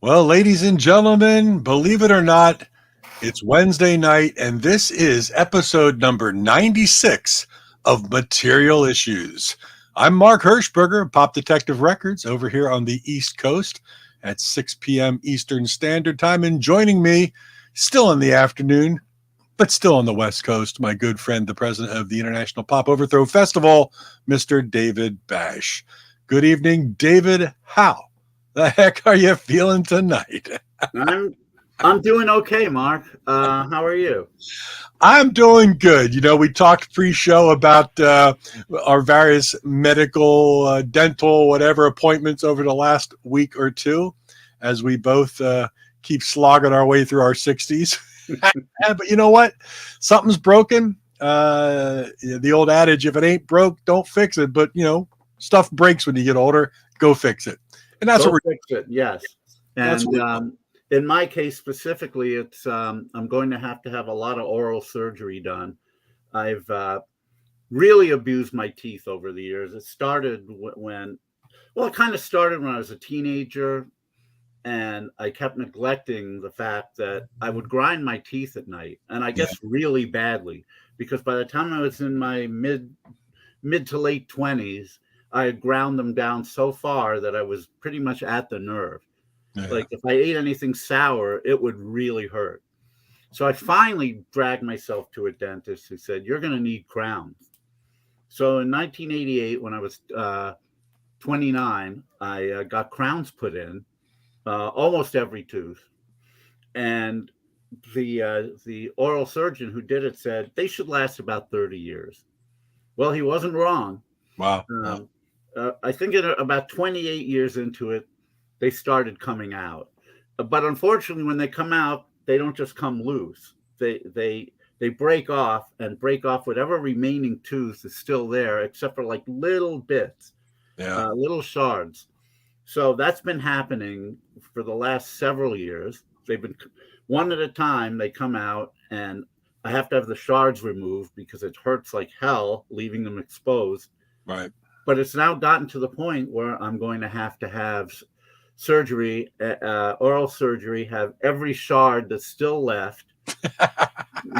Well, ladies and gentlemen, believe it or not, it's Wednesday night, and this is episode number 96 of Material Issues. I'm Mark Hershberger, Pop Detective Records, over here on the East Coast at 6 p.m. Eastern Standard Time. And joining me, still in the afternoon, but still on the West Coast, my good friend, the president of the International Pop Overthrow Festival, Mr. David Bash. Good evening, David. How the heck are you feeling tonight? I'm doing okay, Mark. How are you? I'm doing good. You know, we talked pre-show about our various medical, dental, whatever appointments over the last week or two, as we both keep slogging our way through our 60s. But you know what? Something's broken. The old adage, if it ain't broke, don't fix it. But, you know, stuff breaks when you get older. Go fix it. And that's Go what we're fix it. Yes, and in my case specifically, it's I'm going to have a lot of oral surgery done. I've really abused my teeth over the years. It started it kind of started when I was a teenager, and I kept neglecting the fact that I would grind my teeth at night, and I guess really badly, because by the time I was in my mid to late 20s, I had ground them down so far that I was pretty much at the nerve. Yeah. Like if I ate anything sour, it would really hurt. So I finally dragged myself to a dentist who said, "You're going to need crowns." So in 1988, when I was 29, I got crowns put in, almost every tooth. And the oral surgeon who did it said they should last about 30 years. Well, he wasn't wrong. Wow. I think about 28 years into it, they started coming out. But unfortunately, when they come out, they don't just come loose. They break off whatever remaining tooth is still there, except for like little bits, little shards. So that's been happening for the last several years. They've been one at a time. They come out, and I have to have the shards removed because it hurts like hell leaving them exposed. Right. But it's now gotten to the point where I'm going to have surgery, oral surgery, have every shard that's still left.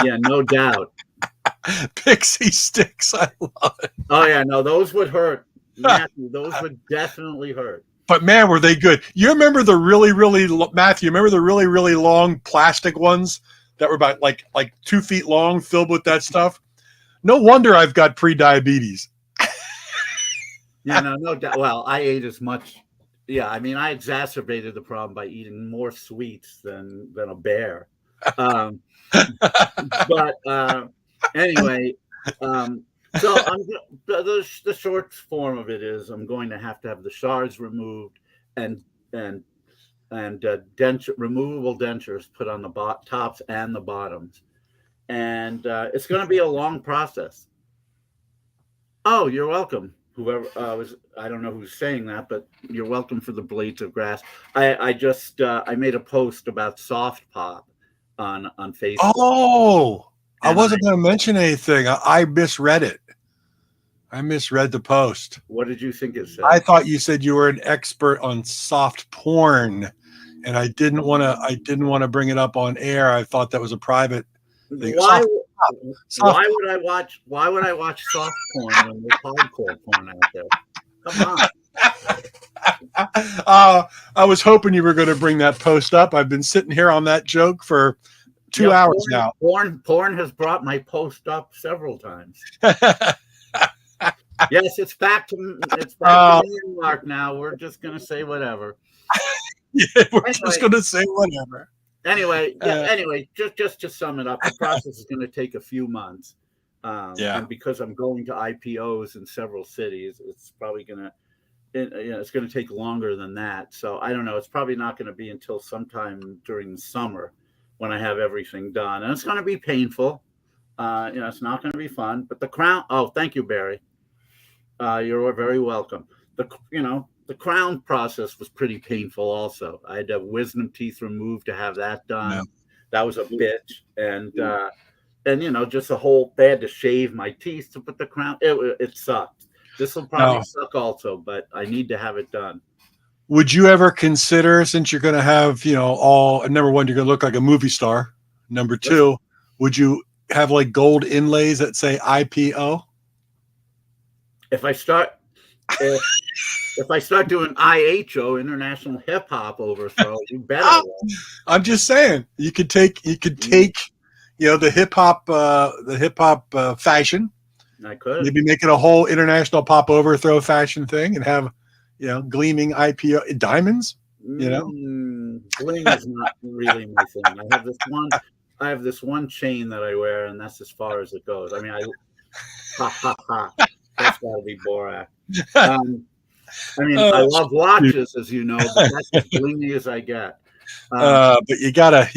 Yeah, no doubt. Pixie sticks. I love it. Oh, yeah, no, those would hurt. Matthew, those would definitely hurt. But man, were they good. You remember the Matthew, remember the really, really long plastic ones that were about like 2 feet long, filled with that stuff? No wonder I've got pre-diabetes. Yeah, no doubt. Well, I ate as much. Yeah, I mean, I exacerbated the problem by eating more sweets than a bear. But anyway, so the short form of it is I'm going to have the shards removed and removable dentures put on the tops and the bottoms, and it's going to be a long process. Oh, you're welcome. Whoever I don't know who's saying that, but you're welcome for the blades of grass. I just I made a post about soft pop on Facebook. Oh, I wasn't going to mention anything. I misread it. I misread the post. What did you think it said? I thought you said you were an expert on soft porn, and I didn't want to bring it up on air. I thought that was a private thing. Why would I watch soft porn when there's hardcore porn out there? Come on. I was hoping you were going to bring that post up. I've been sitting here on that joke for 2 hours now. Porn has brought my post up several times. Yes, it's back to me and Mark now. We're just going to say whatever. Just going to say whatever. Anyway, just to sum it up, the process is going to take a few months. And because I'm going to IPOs in several cities, it's probably going to, it's going to take longer than that. So I don't know. It's probably not going to be until sometime during the summer when I have everything done, and it's going to be painful. It's not going to be fun. But the crown. Oh, thank you, Barry. You're very welcome. The crown process was pretty painful also. I had to have wisdom teeth removed to have that done. Yeah. That was a bitch. And just a whole, they had to shave my teeth to put the crown. It sucked. This will probably suck also, but I need to have it done. Would you ever consider, since you're going to have, all, number one, you're going to look like a movie star. Number two, would you have like gold inlays that say IPO? If I start doing IHO, International Hip Hop Overthrow, you bet I will. I'm just saying, you could take, the hip hop fashion. I could maybe make it a whole International Pop Overthrow fashion thing and have, gleaming IPO diamonds. Bling is not really my thing. I have this one chain that I wear, and that's as far as it goes. I mean, that's got to be Borat. I love watches, as you know, but that's as blingy as I get. But you gotta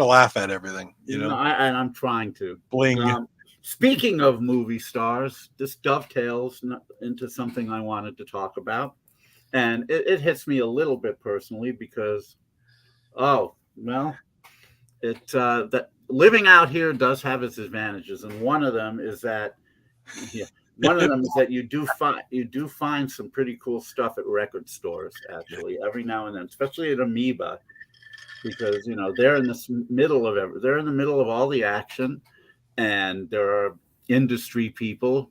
laugh at everything, and I'm trying to bling. Speaking of movie stars, this dovetails into something I wanted to talk about, and it hits me a little bit personally because, that living out here does have its advantages, and one of them is that. You do find some pretty cool stuff at record stores, actually, every now and then, especially at Amoeba, because they're in the middle of all the action, and there are industry people.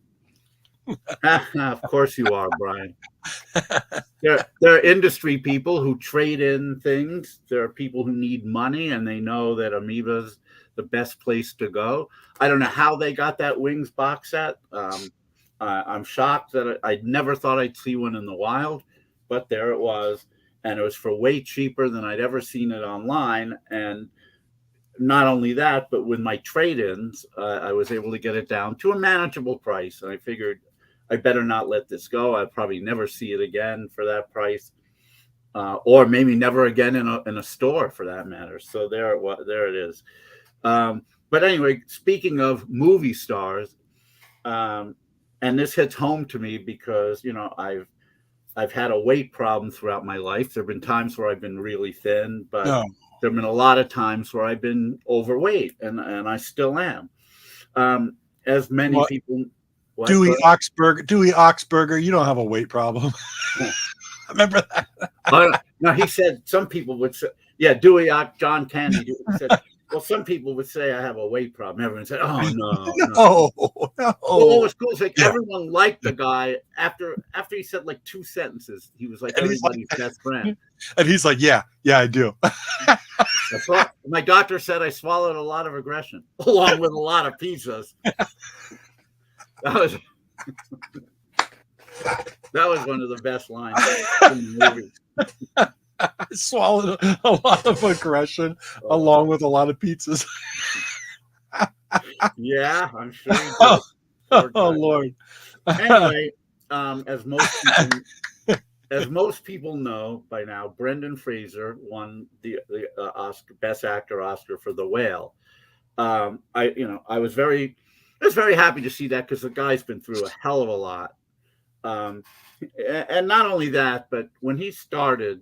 Of course you are, Brian. There are industry people who trade in things. There are people who need money, and they know that Amoeba's the best place to go. I don't know how they got that Wings box set. I'm shocked that I never thought I'd see one in the wild, but there it was. And it was for way cheaper than I'd ever seen it online. And not only that, but with my trade-ins, I was able to get it down to a manageable price. And I figured I better not let this go. I'll probably never see it again for that price, or maybe never again in a store for that matter. So there it is. But anyway, speaking of movie stars, and this hits home to me because I've had a weight problem throughout my life. There have been times where I've been really thin, but there have been a lot of times where I've been overweight, and I still am. As many people. Dewey Oxberger, you don't have a weight problem. Remember that? No, he said some people would say, Dewey John Candy said, well, some people would say I have a weight problem. Everyone said, "Oh no." No. Well, what was cool is everyone liked the guy after he said like 2 sentences. He was like everybody's best friend. And he's like, "Yeah, I do." That's right. My doctor said I swallowed a lot of aggression along with a lot of pizzas. That was one of the best lines in the movie. I swallowed a lot of aggression along with a lot of pizzas. Yeah, I'm sure you did. Oh Lord. Anyway, as most people know by now, Brendan Fraser won the Oscar, Best Actor Oscar for The Whale. I was very happy to see that because the guy's been through a hell of a lot. And not only that, but when he started,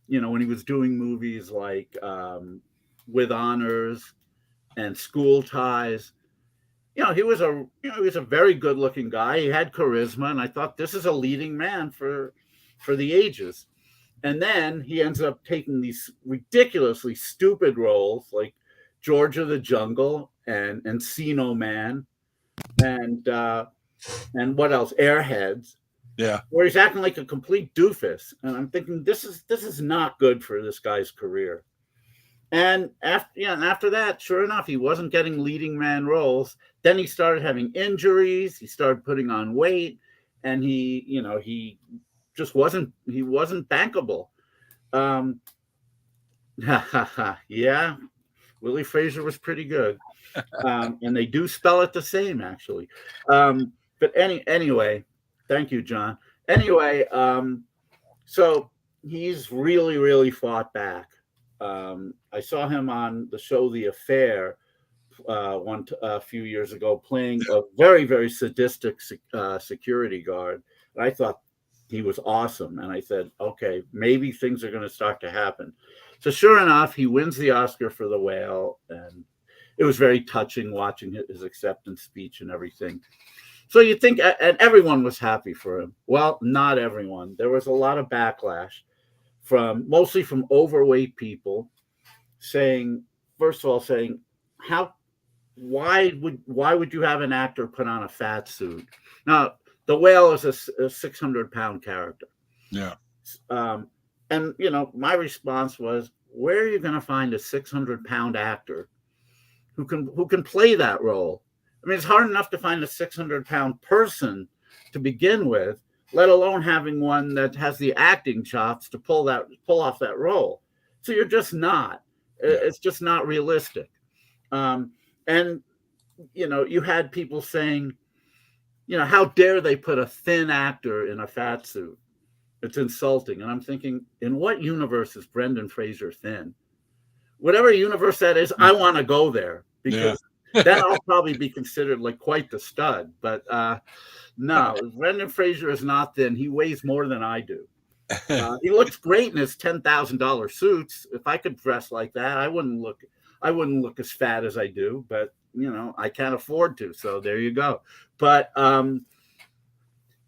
when he was doing movies like With Honors and School Ties, he was a very good looking guy. He had charisma, and I thought this is a leading man for the ages. And then he ends up taking these ridiculously stupid roles like George of the Jungle and Encino Man and what else? Airheads. Yeah. Where he's acting like a complete doofus. And I'm thinking this is not good for this guy's career. And after that, sure enough, he wasn't getting leading man roles. Then he started having injuries, he started putting on weight, and he just wasn't bankable. Yeah, Willie Fraser was pretty good. And they do spell it the same, actually. But anyway, thank you, John. Anyway, so he's really, really fought back. I saw him on the show The Affair a few years ago playing a very, very sadistic security guard. And I thought he was awesome. And I said, okay, maybe things are going to start to happen. So sure enough, he wins the Oscar for The Whale. And it was very touching watching his acceptance speech and everything. So you think, and everyone was happy for him. Well, not everyone. There was a lot of backlash mostly from overweight people saying, first of all, saying, why would you have an actor put on a fat suit? Now, the Whale is a 600-pound character. Yeah. And my response was, where are you going to find a 600-pound actor who can play that role? I mean, it's hard enough to find a 600-pound person to begin with, let alone having one that has the acting chops to pull off that role. So you're just not. It's just not realistic. And you had people saying, how dare they put a thin actor in a fat suit? It's insulting. And I'm thinking, in what universe is Brendan Fraser thin? Whatever universe that is, I want to go there, because then I'll probably be considered like quite the stud. But no, Brendan Fraser is not thin. He weighs more than I do. He looks great in his $10,000 suits. If I could dress like that, I wouldn't look as fat as I do. But I can't afford to. So there you go. But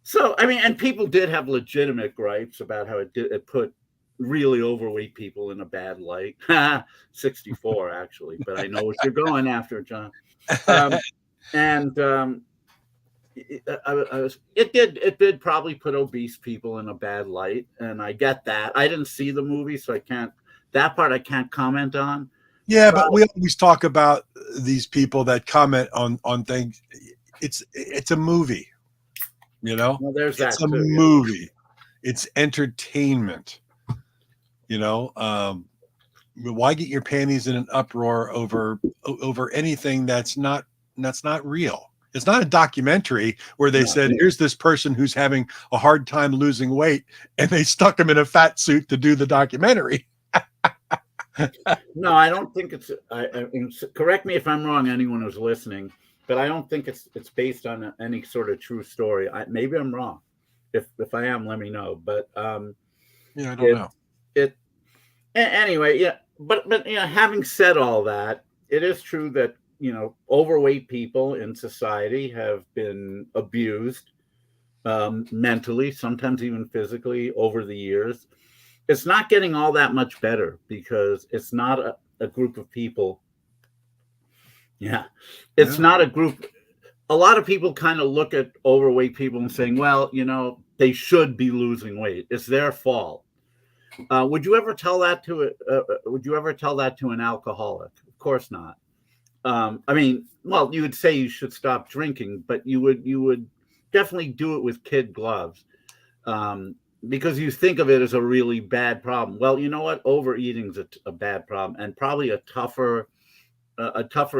so I mean, and people did have legitimate gripes about how it put really overweight people in a bad light. 64 actually, but I know what you're going after, John. It did probably put obese people in a bad light, and I get that. I didn't see the movie, so I can't comment on. Yeah, but we always talk about these people that comment on things. It's a movie, Well, there's that. It's a movie. It's entertainment. Why get your panties in an uproar over anything that's not real? It's not a documentary where they said, here's this person who's having a hard time losing weight, and they stuck him in a fat suit to do the documentary. No, I don't think it's. Correct me if I'm wrong, anyone who's listening, but I don't think it's based on any sort of true story. Maybe I'm wrong. If I am, let me know. But I don't know. Anyway, but having said all that, it is true that overweight people in society have been abused mentally, sometimes even physically, over the years. It's not getting all that much better, because it's not a group of people. It's not a group. A lot of people kind of look at overweight people and saying, well, they should be losing weight. It's their fault. Would you ever tell that to an alcoholic? Of course not. I mean, well, you would say you should stop drinking, but you would definitely do it with kid gloves, because you think of it as a really bad problem. Well, you know what? Overeating is a bad problem, and probably a tougher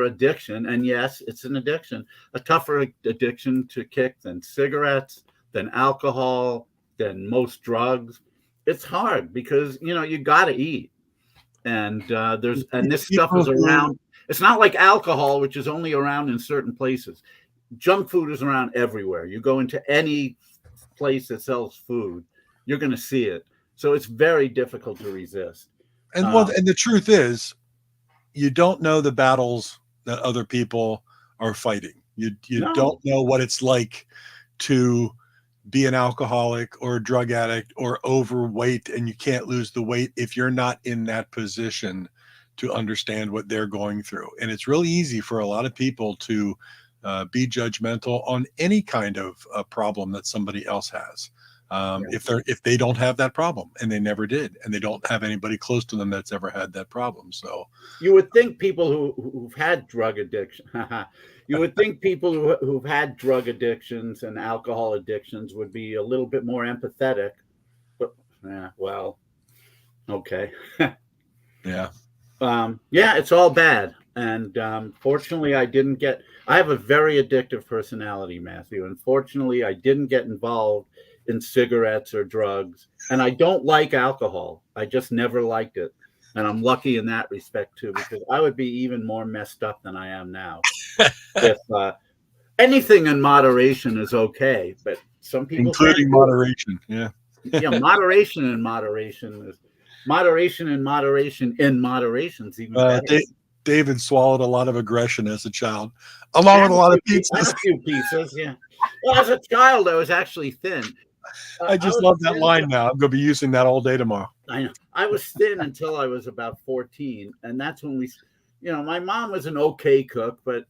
addiction. And yes, it's an addiction, a tougher addiction to kick than cigarettes, than alcohol, than most drugs. It's hard because you got to eat, and this stuff is around. It's not like alcohol, which is only around in certain places. Junk food is around everywhere. You go into any place that sells food, you're going to see it. So it's very difficult to resist. And and the truth is, you don't know the battles that other people are fighting. You don't know what it's like to be an alcoholic or a drug addict or overweight, and you can't lose the weight if you're not in that position to understand what they're going through. And it's really easy for a lot of people to be judgmental on any kind of problem that somebody else has. If they don't have that problem, and they never did, and they don't have anybody close to them that's ever had that problem. So you would think people who've had drug addiction, you would think people who've had drug addictions and alcohol addictions would be a little bit more empathetic. But well, okay. It's all bad. And fortunately, I have a very addictive personality, Matthew. And fortunately, I didn't get involved in cigarettes or drugs. And I don't like alcohol. I just never liked it. And I'm lucky in that respect, too, because I would be even more messed up than I am now. If anything in moderation is okay. But some people... Including moderation, moderation and moderation is... Moderation and moderation in moderation is even better. David swallowed a lot of aggression as a child, along with a lot of pizzas. A few pizzas, yeah. Well, as a child, I was actually thin. I just love that line now. I'm going to be using that all day tomorrow. I know. I was thin until I was about 14, and that's when we, my mom was an okay cook, but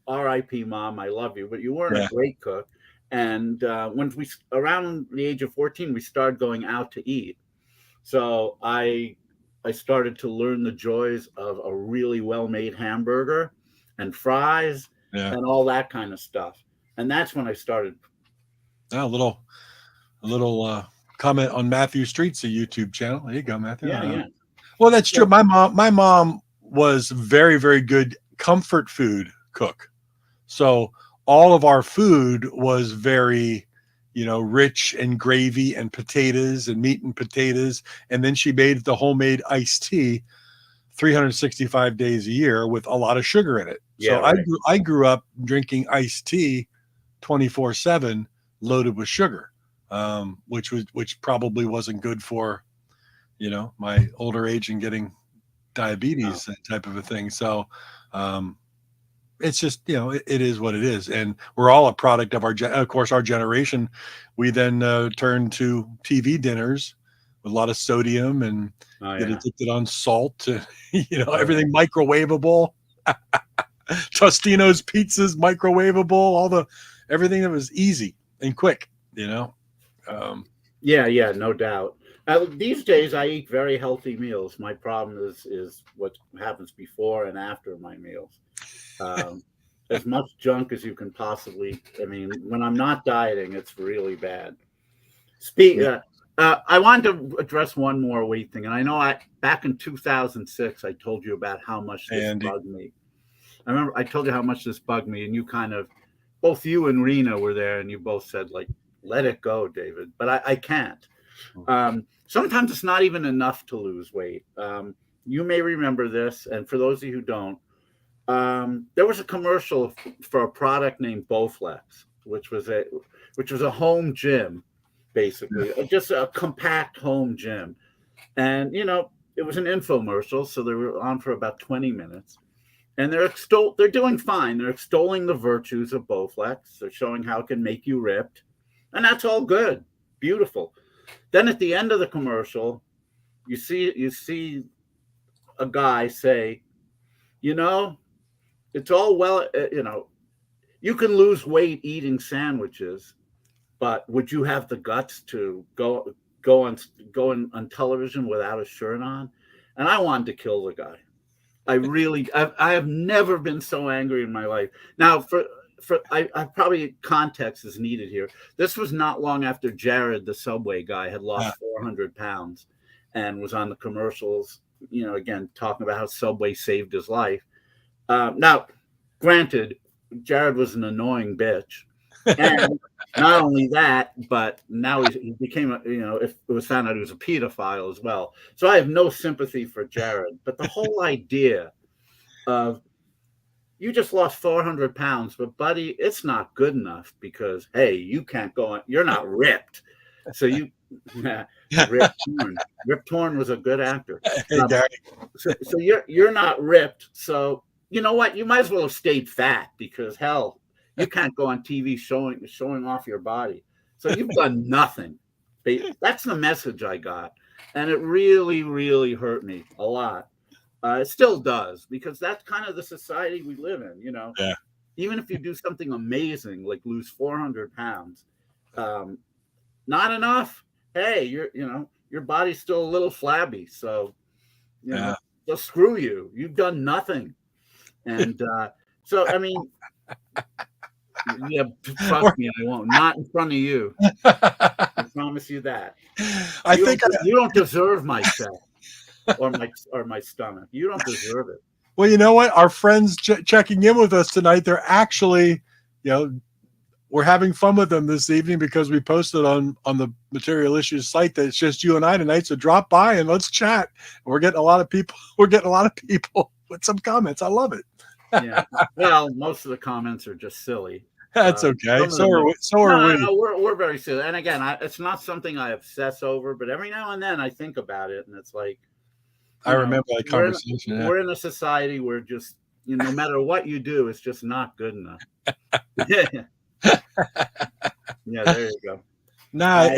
R.I.P. Mom, I love you, but you weren't a great cook. And when we around the age of 14, we started going out to eat. So I started to learn the joys of a really well-made hamburger and fries and all that kind of stuff. And that's when I started. A little comment on Matthew Street's YouTube channel. There you go, Matthew. Yeah. Well, that's true. My mom was very, very good comfort food cook. So all of our food was very, rich and gravy and potatoes and meat and potatoes. And then she made the homemade iced tea 365 days a year with a lot of sugar in it. Yeah, so right. I grew up drinking iced tea 24/7 loaded with sugar, which probably wasn't good for, my older age and getting diabetes, that type of a thing. So, it's just, it is what it is. And we're all a product of our generation. We then turned to TV dinners with a lot of sodium and get addicted on salt, everything microwavable. Tostino's pizzas, microwavable, everything that was easy and quick, Yeah, no doubt. These days I eat very healthy meals. My problem is what happens before and after my meals. As much junk as you can possibly. I mean, when I'm not dieting, it's really bad. I wanted to address one more weight thing, and I know back in 2006 I told you about how much this bugged me. I remember I told you how much this bugged me, and you both you and Rena were there, and you both said, like, let it go, David. But I can't. Sometimes it's not even enough to lose weight. You may remember this, and for those of you who don't, there was a commercial for a product named Bowflex, which was a home gym, basically, just a compact home gym. And it was an infomercial, so they were on for about 20 minutes. And they're doing fine. They're extolling the virtues of Bowflex. They're showing how it can make you ripped. And that's all good. Beautiful. Then at the end of the commercial, you see a guy say, it's all well, you can lose weight eating sandwiches, but would you have the guts to go on television without a shirt on? And I wanted to kill the guy. I have never been so angry in my life. Now, I probably context is needed here. This was not long after Jared, the Subway guy, had lost 400 pounds and was on the commercials, again, talking about how Subway saved his life. Now, granted, Jared was an annoying bitch. And not only that, but now he became if it was found out he was a pedophile as well. So I have no sympathy for Jared. But the whole idea of you just lost 400 pounds, but buddy, it's not good enough because, hey, you can't go on. You're not ripped. So Rip Torn. Rip Torn was a good actor. So you're not ripped. So you know what? You might as well have stayed fat because hell, you can't go on TV showing off your body. So you've done nothing. That's the message I got. And it really, really hurt me a lot. It still does, because that's kind of the society we live in, Yeah. Even if you do something amazing, like lose 400 pounds, not enough. Hey, your body's still a little flabby. So, just screw you. You've done nothing. And so, I mean, yeah, trust me, I won't. Not in front of you. I promise you that. You don't deserve my fat or my stomach. You don't deserve it. Well, you know what? Our friends checking in with us tonight, they're actually, we're having fun with them this evening because we posted on the Material Issues site that it's just you and I tonight. So drop by and let's chat. We're getting a lot of people. With some comments. I love it. Yeah. Well, most of the comments are just silly. That's okay. So are we. No, we're very silly. And again, it's not something I obsess over, but every now and then I think about it, and it's like, I remember that conversation. We're in a society where just, no matter what you do, it's just not good enough. Yeah, there you go. No,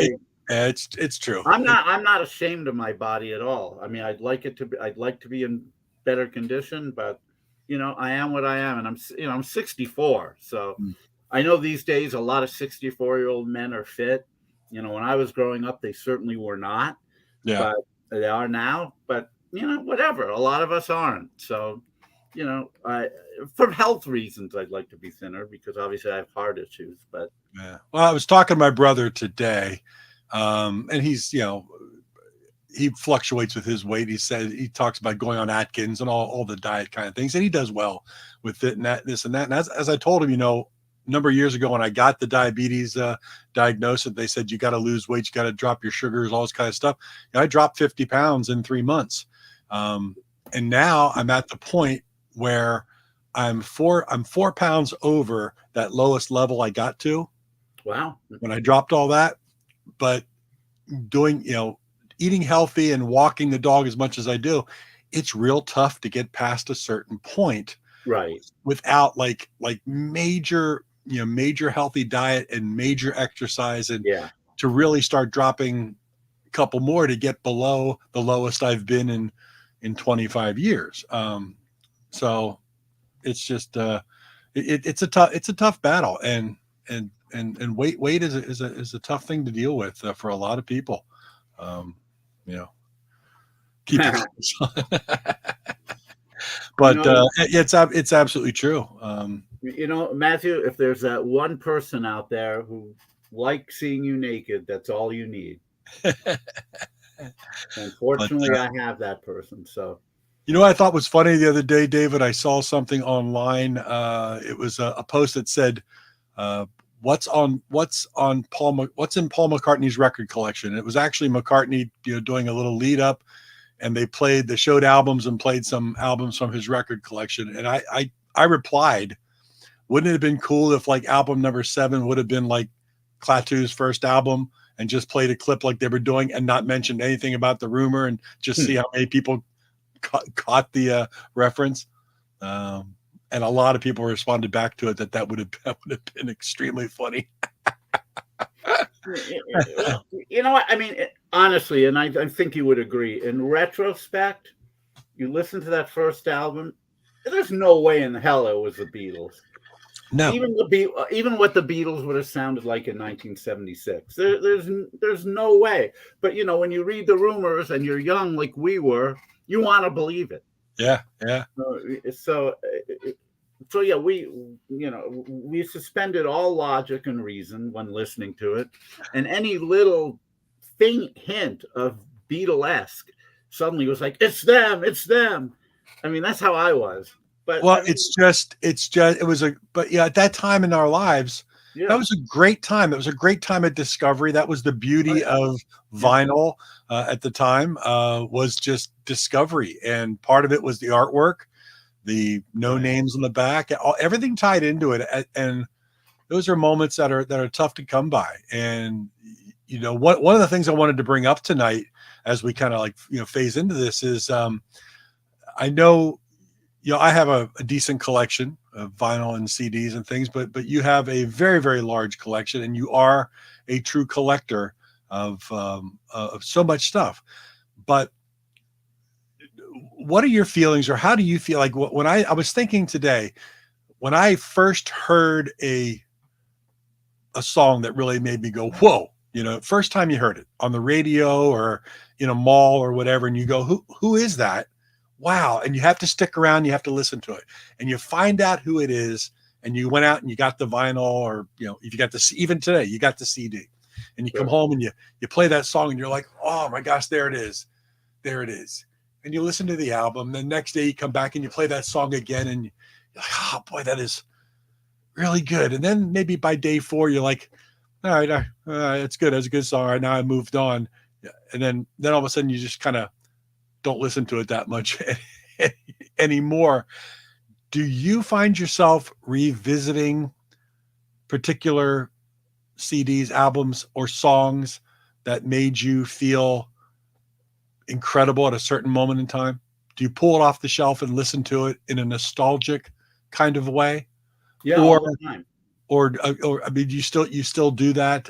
it's true. I'm not ashamed of my body at all. I mean, I'd like to be in better condition, but I am what I am, and I'm 64, so I know these days a lot of 64-year-old men are fit. When I was growing up, they certainly were not. Yeah, but they are now. But whatever. A lot of us aren't. So, for health reasons, I'd like to be thinner because obviously I have heart issues. But yeah. Well, I was talking to my brother today, and he's he fluctuates with his weight. He talks about going on Atkins and all the diet kind of things, and he does well with it and this and that. And as I told him, a number of years ago when I got the diabetes diagnosis, they said you got to lose weight, you got to drop your sugars, all this kind of stuff. I dropped 50 pounds in 3 months, and now I'm at the point where I'm 4 pounds over that lowest level I got to. Wow! When I dropped all that, but doing eating healthy and walking the dog as much as I do, it's real tough to get past a certain point, right? Without like major healthy diet and major exercise, and to really start dropping a couple more to get below the lowest I've been in 25 years. So it's just it's a tough battle, and weight is a tough thing to deal with for a lot of people. Keep but it's absolutely true. Matthew, if there's that one person out there who likes seeing you naked, that's all you need. Unfortunately, I have that person. So, I thought was funny the other day, David, I saw something online. It was a post that said, what's in Paul McCartney's record collection. It was actually McCartney, doing a little lead up, and they showed albums and played some albums from his record collection. And I replied, wouldn't it have been cool if like album number 7 would have been like Klaatu's first album and just played a clip like they were doing and not mentioned anything about the rumor, and just see how many people caught the reference. And a lot of people responded back to it that would have been extremely funny. What I mean, honestly, and I think you would agree. In retrospect, you listen to that first album, there's no way in hell it was the Beatles. No, even what the Beatles would have sounded like in 1976. There's no way. But when you read the rumors and you're young like we were, you want to believe it. Yeah. So yeah, we suspended all logic and reason when listening to it, and any little faint hint of Beatlesque suddenly was like, it's them. I mean, that's how I was. But well, at that time in our lives, that was a great time. It was a great time of discovery. That was the beauty of vinyl at the time, was just discovery. And part of it was the artwork, the no names on the back, everything tied into it. And those are moments that are tough to come by. And, one of the things I wanted to bring up tonight as we kind of phase into this is, I know, I have a decent collection of vinyl and CDs and things, but you have a very, very large collection, and you are a true collector of so much stuff. But what are your feelings, or how do you feel? Like when I was thinking today, when I first heard a song that really made me go, whoa, first time you heard it on the radio or in a mall or whatever, and you go, who is that? Wow. And you have to stick around, you have to listen to it, and you find out who it is. And you went out and you got the vinyl, or, if you got even today, you got the CD, and you come home and you play that song and you're like, oh my gosh, there it is. There it is. And you listen to the album. The next day you come back and you play that song again, and you're like, oh boy, that is really good. And then maybe by day 4, you're like, all right, it's good. It's a good song. All right, now I moved on. And then all of a sudden you just kind of don't listen to it that much anymore. Do you find yourself revisiting particular CDs, albums, or songs that made you feel incredible at a certain moment in time? Do you pull it off the shelf and listen to it in a nostalgic kind of way? Yeah, all the time. Or I mean, you still do that?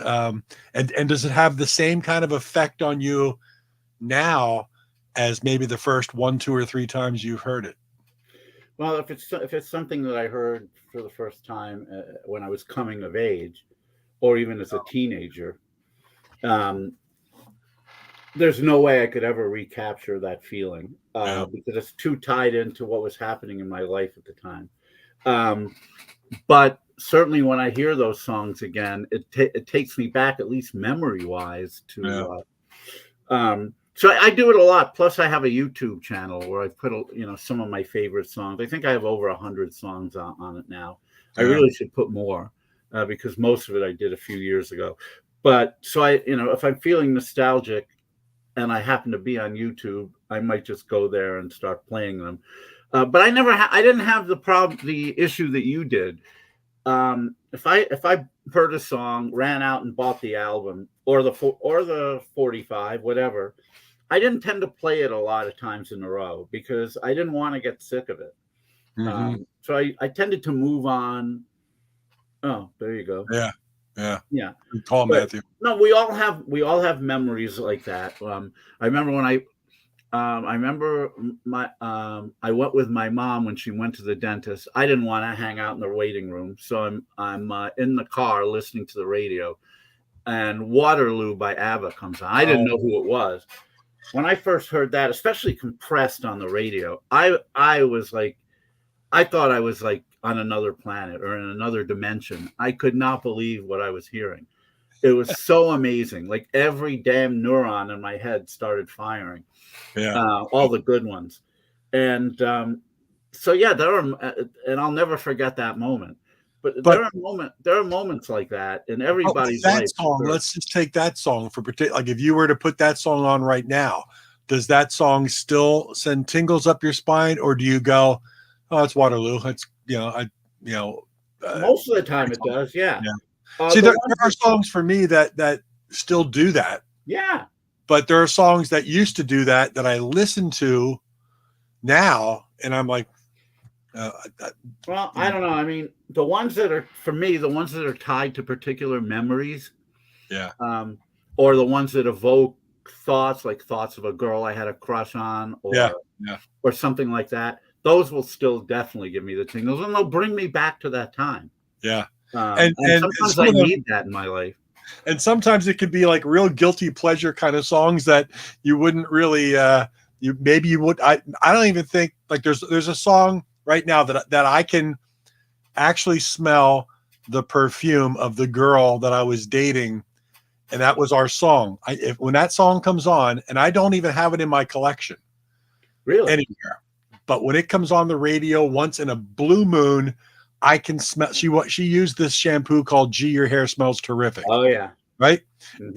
And does it have the same kind of effect on you now as maybe the first 1, 2, or 3 times you've heard it? Well, if it's something that I heard for the first time when I was coming of age, or even as a teenager, there's no way I could ever recapture that feeling because it's too tied into what was happening in my life at the time. But certainly when I hear those songs again, it takes me back, at least memory-wise, to. So I do it a lot. Plus, I have a YouTube channel where I put some of my favorite songs. I think I have over 100 songs on it now. I really should put more because most of it I did a few years ago. But so if I'm feeling nostalgic and I happen to be on YouTube, I might just go there and start playing them. But I didn't have the issue that you did. If I heard a song, ran out and bought the album or the 45, whatever, I didn't tend to play it a lot of times in a row because I didn't want to get sick of it. Mm-hmm. So I tended to move on. Oh, there you go. Yeah. Call Matthew. No, we all have memories like that. I remember when I went with my mom when she went to the dentist. I didn't want to hang out in the waiting room, so I'm in the car listening to the radio, and Waterloo by ABBA comes on. I didn't know who it was. When I first heard that, especially compressed on the radio, I was like, I thought I was like on another planet or in another dimension. I could not believe what I was hearing. It was so amazing. Like every damn neuron in my head started firing. All the good ones. And so and I'll never forget that moment. But there are moments like that in everybody's life. Song, let's just take that song for particular. Like if you were to put that song on right now, does that song still send tingles up your spine, or do you go, "Oh, it's Waterloo"? It's most of the time it does. Yeah. See, there are songs for me that still do that. Yeah. But there are songs that used to do that I listen to now, and I'm like, well, I don't know. I mean, the ones that are tied to particular memories, or the ones that evoke thoughts of a girl I had a crush on, or something like that. Those will still definitely give me the tingles, and they'll bring me back to that time. Yeah, and sometimes I need that in my life. And sometimes it could be like real guilty pleasure kind of songs that you wouldn't really. I don't even think like there's a song right now that I can actually smell the perfume of the girl that I was dating, and that was our song. When that song comes on, and I don't even have it in my collection, really anywhere, but when it comes on the radio once in a blue moon, I can smell. She used this shampoo called "Gee, Your Hair Smells Terrific." Oh yeah, right,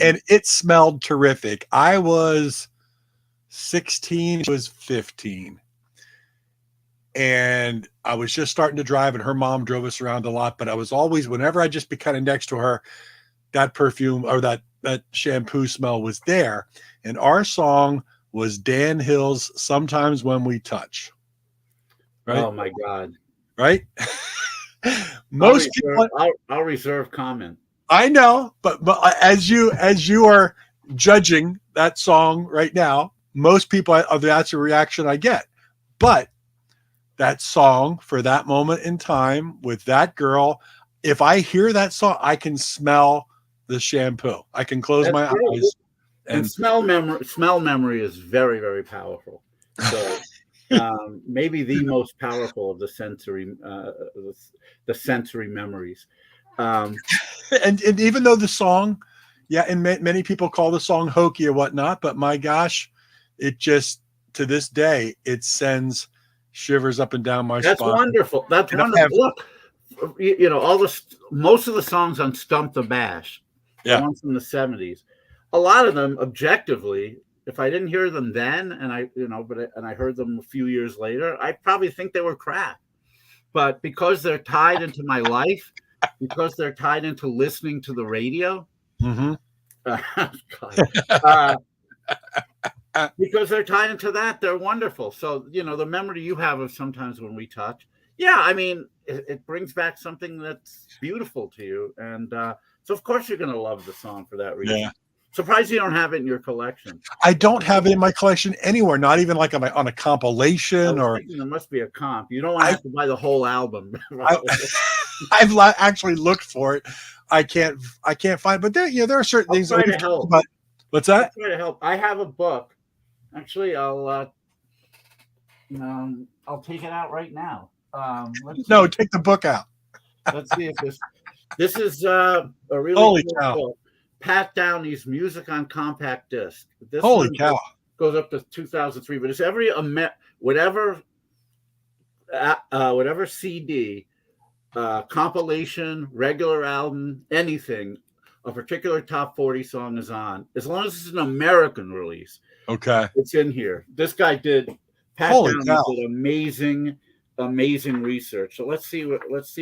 and it smelled terrific. I was 16, she was 15. And I was just starting to drive, and her mom drove us around a lot. But I was always, whenever I'd just be kind of next to her, that perfume or that shampoo smell was there. And our song was Dan Hill's "Sometimes When We Touch." Right? Oh my God! Right? I'll reserve comment. I know, but as you are judging that song right now, most people that's a reaction I get. But that song for that moment in time with that girl, if I hear that song, I can smell the shampoo. I can close my eyes. And smell memory is very, very powerful. So maybe the most powerful of the sensory memories. And even though the song, and many people call the song hokey or whatnot, but my gosh, it just, to this day, it sends shivers up and down my spine. That's wonderful. That's wonderful. Look, most of the songs on Stump the Bash, the ones from the 70s, a lot of them objectively, if I didn't hear them then and I heard them a few years later, I probably think they were crap. But because they're tied into my life, because they're tied into listening to the radio, because they're tied into that. They're wonderful. So, the memory you have of sometimes when we touch, I mean, it brings back something that's beautiful to you. And so, of course, you're going to love the song for that reason. Yeah. Surprised you don't have it in your collection. I don't have it in my collection anywhere, not even like on a compilation or. There must be a comp. You don't want to have to buy the whole album. I've actually looked for it. I can't find, but there are certain things. Try to help. What's that? I'll try to help. I have a book. Actually, I'll take it out right now. Take the book out. Let's see if this is a really holy cool cow. book. Pat Downey's Music on Compact Disc. This holy cow goes up to 2003, but it's every whatever CD, compilation, regular album, anything, a particular top 40 song is on. As long as it's an American release, it's in here. This guy did. Pat Downey did amazing research. So let's see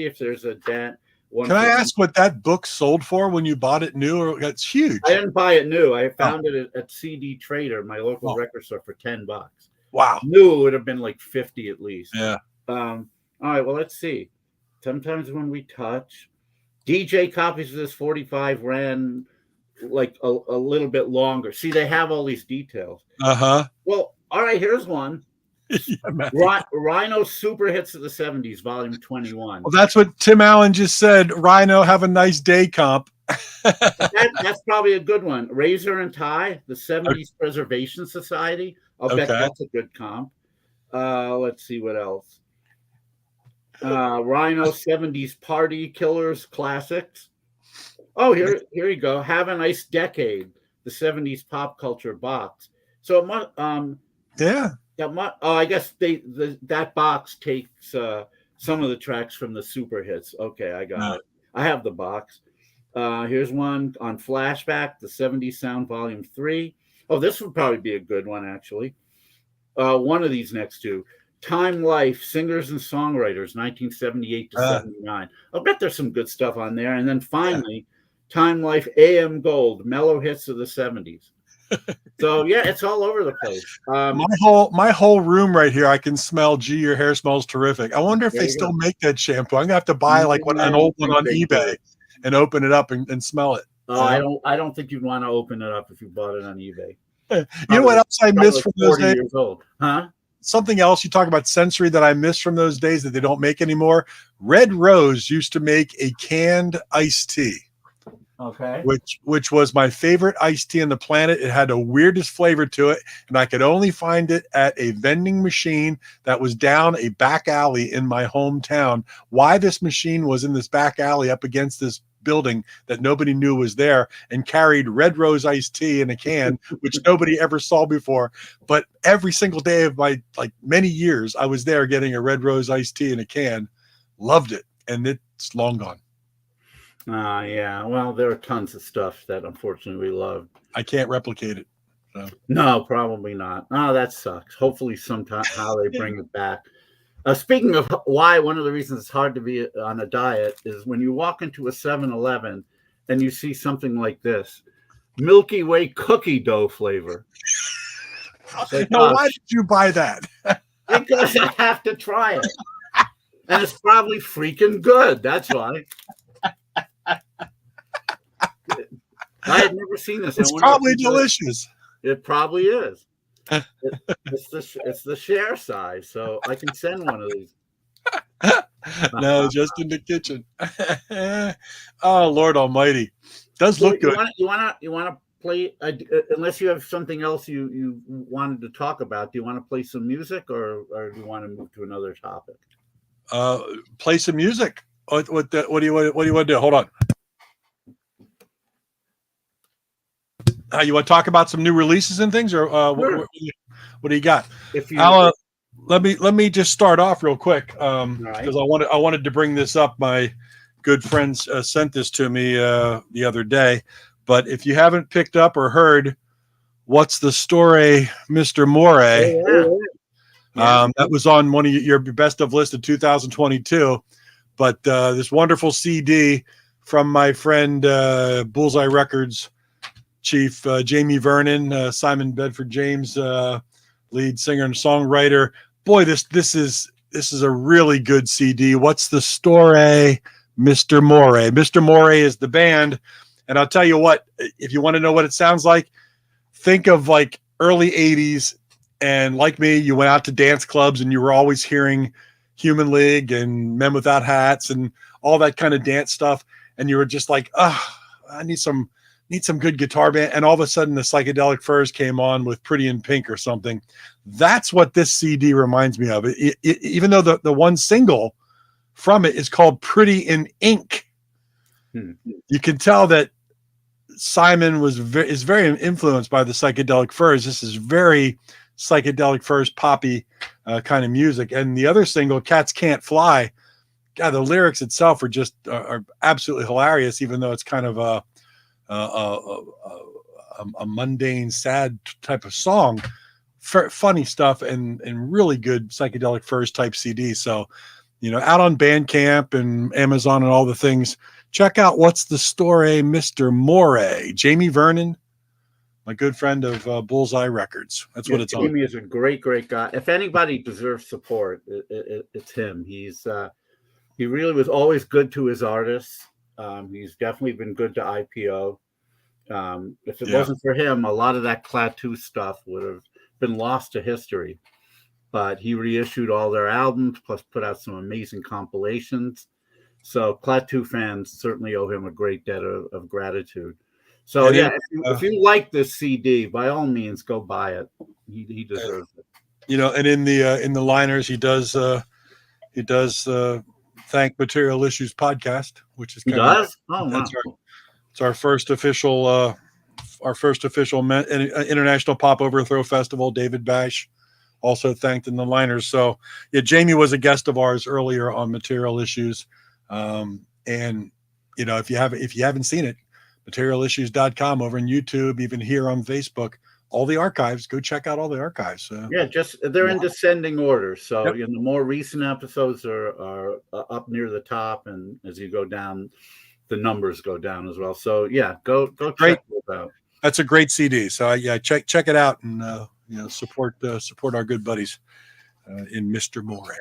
if there's a dent. Can I ask what that book sold for when you bought it new? It's huge. I didn't buy it new. I found it at CD Trader, my local record store, for $10. Wow. New, it would have been like 50 at least. Yeah. All right. Well, let's see. Sometimes when we touch, DJ copies of this 45 ran like a little bit longer. See, they have all these details. Well, all right. Here's one. Rhino Super Hits of the 70s, Volume 21. Well, that's what Tim Allen just said. Rhino, have a nice day comp. That's probably a good one. Razor and Tie, the 70s Preservation Society. I'll bet that's a good comp. Let's see what else. Rhino 70s Party Killers Classics. Oh, here you go. Have a Nice Decade, the 70s Pop Culture Box. So, I guess that box takes some of the tracks from the super hits. Okay, I got it. I have the box. Here's one on Flashback, the 70s Sound Volume 3. Oh, this would probably be a good one, actually. One of these next two. Time Life, Singers and Songwriters, 1978 to 79. I'll bet there's some good stuff on there. And then finally, Time Life AM Gold, Mellow Hits of the 70s. So it's all over the place. My whole room right here, I can smell. Gee, your hair smells terrific. I wonder if they still make that shampoo. I'm gonna have to buy like an old one on eBay and open it up and smell it. Oh, I don't think you'd want to open it up if you bought it on eBay. You know what else I miss from those days? Years old. Huh? Something else you talk about sensory that I miss from those days that they don't make anymore. Red Rose used to make a canned iced tea. Okay. Which was my favorite iced tea on the planet. It had the weirdest flavor to it, and I could only find it at a vending machine that was down a back alley in my hometown. Why this machine was in this back alley up against this building that nobody knew was there and carried Red Rose iced tea in a can, which nobody ever saw before. But every single day of my many years, I was there getting a Red Rose iced tea in a can. Loved it, and it's long gone. Well, there are tons of stuff that unfortunately we love. I can't replicate it. So. No, probably not. Oh, that sucks. Hopefully sometime how they bring it back. Speaking of why, one of the reasons it's hard to be on a diet is when you walk into a 7-Eleven and you see something like this, Milky Way cookie dough flavor. Now, why did you buy that? Because I have to try it. And it's probably freaking good. That's why. I had never seen this. It's probably delicious. It probably is. It's the share size, so I can send one of these. No, just in the kitchen. Oh, Lord Almighty, does look good. You want to play? Unless you have something else you wanted to talk about, do you want to play some music, or do you want to move to another topic? Play some music. What do you want to do? Hold on. You want to talk about some new releases and things, or sure. What do you got? Let me just start off real quick because I wanted to bring this up. My good friends sent this to me the other day. But if you haven't picked up or heard, What's the Story, Mr. Morey? That was on one of your best of list of 2022. But this wonderful CD from my friend Bullseye Records. Chief Jamie Vernon, Simon Bedford James, lead singer and songwriter. Boy, this is a really good CD. What's the story, Mr. Moray? Mr. Moray is the band, and I'll tell you what. If you want to know what it sounds like, think of like early '80s, and like me, you went out to dance clubs and you were always hearing Human League and Men Without Hats and all that kind of dance stuff, and you were just like, I need some good guitar band. And all of a sudden the Psychedelic Furs came on with Pretty in Pink or something. That's what this CD reminds me of. Even though the one single from it is called Pretty in Ink, you can tell that Simon is very influenced by the Psychedelic Furs. This is very Psychedelic Furs poppy kind of music. And the other single, Cats Can't Fly, God, the lyrics itself are absolutely hilarious, even though it's kind of a mundane, sad type of song. Funny stuff and really good Psychedelic Furs type CD. So, out on Bandcamp and Amazon and all the things, check out What's the Story, Mr. Moray. Jamie Vernon, my good friend of Bullseye Records. That's what it's on. Jamie is a great guy. If anybody deserves support, it's him. He really was always good to his artists. He's definitely been good to IPO. If it wasn't for him, a lot of that Klaatu stuff would have been lost to history. But he reissued all their albums, plus put out some amazing compilations. So Klaatu fans certainly owe him a great debt of gratitude. So if you like this CD, by all means, go buy it. He deserves it. And in the liners, he does thank Material Issues Podcast, which is it's our first official International Pop Overthrow Festival. David Bash also thanked in the liners. So Jamie was a guest of ours earlier on Material Issues. And if you haven't seen it, materialissues.com, over on YouTube, even here on Facebook, all the archives, go check out all the archives. They're in descending order. So the more recent episodes are up near the top, and as you go down, the numbers go down as well. So go check it out. That's a great CD. So check it out and support our good buddies in Mr. Moray.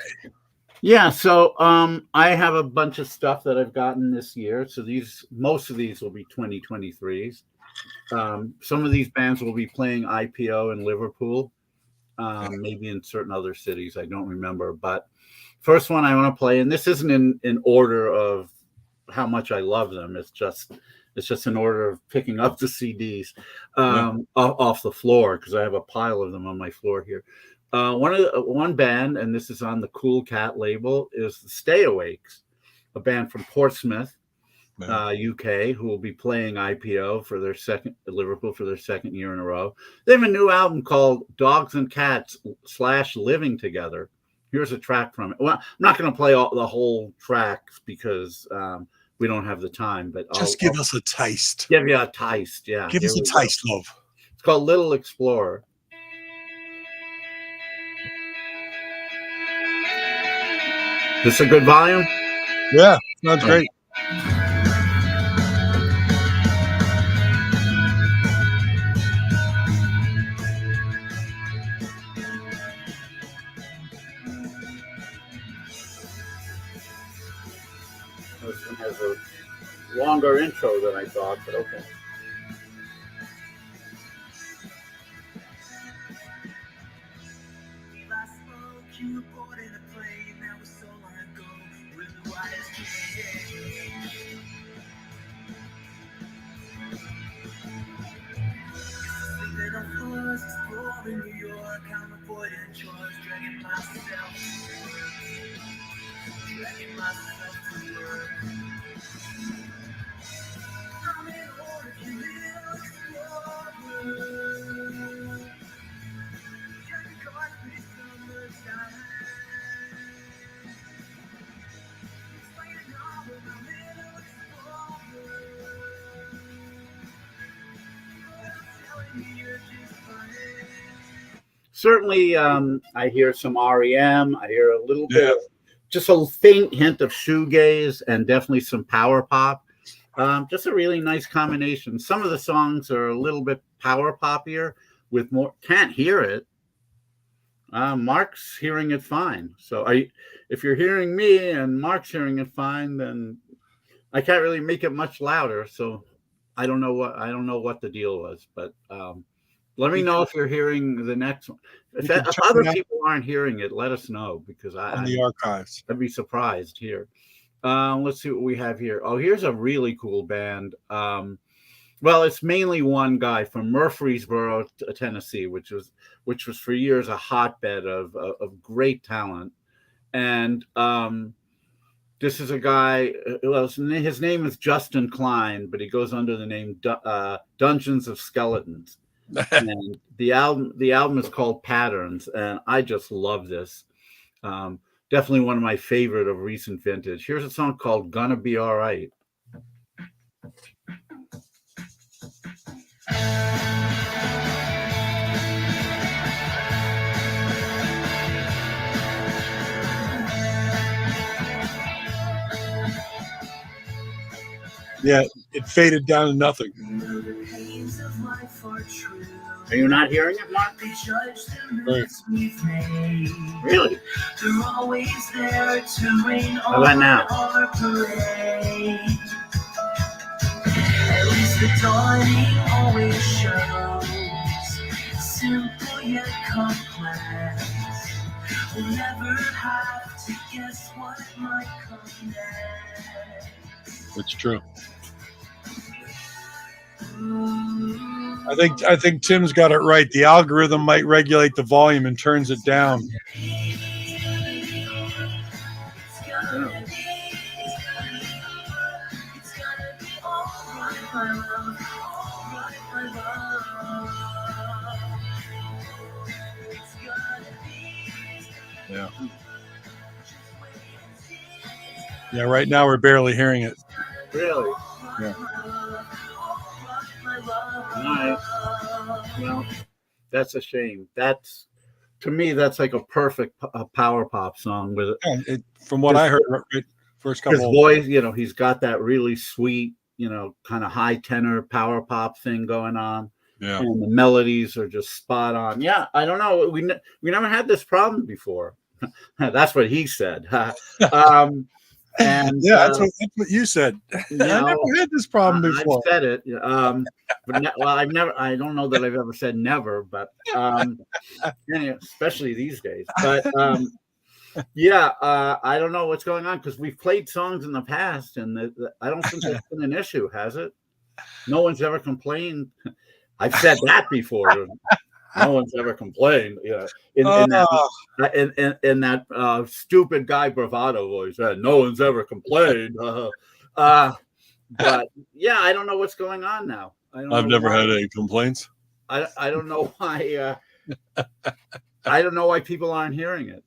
So I have a bunch of stuff that I've gotten this year. So most of these will be 2023s. Some of these bands will be playing IPO in Liverpool, maybe in certain other cities. I don't remember. But first one I want to play, and this isn't in order of how much I love them. It's just in order of picking up the CDs off the floor, because I have a pile of them on my floor here. One band, and this is on the Cool Cat label, is the Stay Awakes, a band from Portsmouth, UK, who will be playing IPO for their Liverpool for their second year in a row. They have a new album called Dogs and Cats / Living Together. Here's a track from it. Well, I'm not going to play the whole tracks because we don't have the time. But just give us a taste. Give you a taste, yeah. Give us a taste, love. It's called Little Explorer. This a good volume? Yeah, sounds great. This one has a longer intro than I thought, but okay. In New York, I'm avoiding chores, dragging myself to work. I'm in order to live explorer. Can't caught me summertime. It's like a novel, I'm little explorer. You're telling me you're just fine. Certainly, I hear some REM. I hear a little bit of just a faint hint of shoegaze and definitely some power pop. Just a really nice combination. Some of the songs are a little bit power poppier with more. Can't hear it. Mark's hearing it fine. So if you're hearing me and Mark's hearing it fine, then I can't really make it much louder. So I don't know what the deal was, but let me know if you're hearing the next one. If other people aren't hearing it, let us know, because on the archives. I'd be surprised here. Let's see what we have here. Oh, here's a really cool band. Well, it's mainly one guy from Murfreesboro, Tennessee, which was for years a hotbed of great talent. And this is a guy. Well, his name is Justin Klein, but he goes under the name Dungeons of Skeletons. And the album is called Patterns, and I just love this. Definitely one of my favorite of recent vintage. Here's a song called "Gonna Be All Right." Yeah, it faded down to nothing. Are you not hearing it, Mark? Right. Really? How about now? At least the dawning always shows simple yet complex. We'll never have to guess what might come next. That's true. I think Tim's got it right. The algorithm might regulate the volume and turns it down. Yeah. Yeah, right now we're barely hearing it. Really? Yeah. All right. Well, that's a shame. To me, that's like a perfect power pop song with it. Yeah, from what I heard, first couple. His voice, he's got that really sweet, kind of high tenor power pop thing going on. Yeah. And the melodies are just spot on. Yeah, I don't know. We never had this problem before. That's what he said. And yeah, that's what you said. I never had this problem before. I've said it, but I don't know that I've ever said never, but especially these days. But I don't know what's going on, because we've played songs in the past, and I don't think it's been an issue, has it? No one's ever complained. I've said that before. No one's ever complained. In that stupid guy bravado voice. No one's ever complained. But yeah, I don't know what's going on now. I've never had any complaints. I don't know why. I don't know why people aren't hearing it.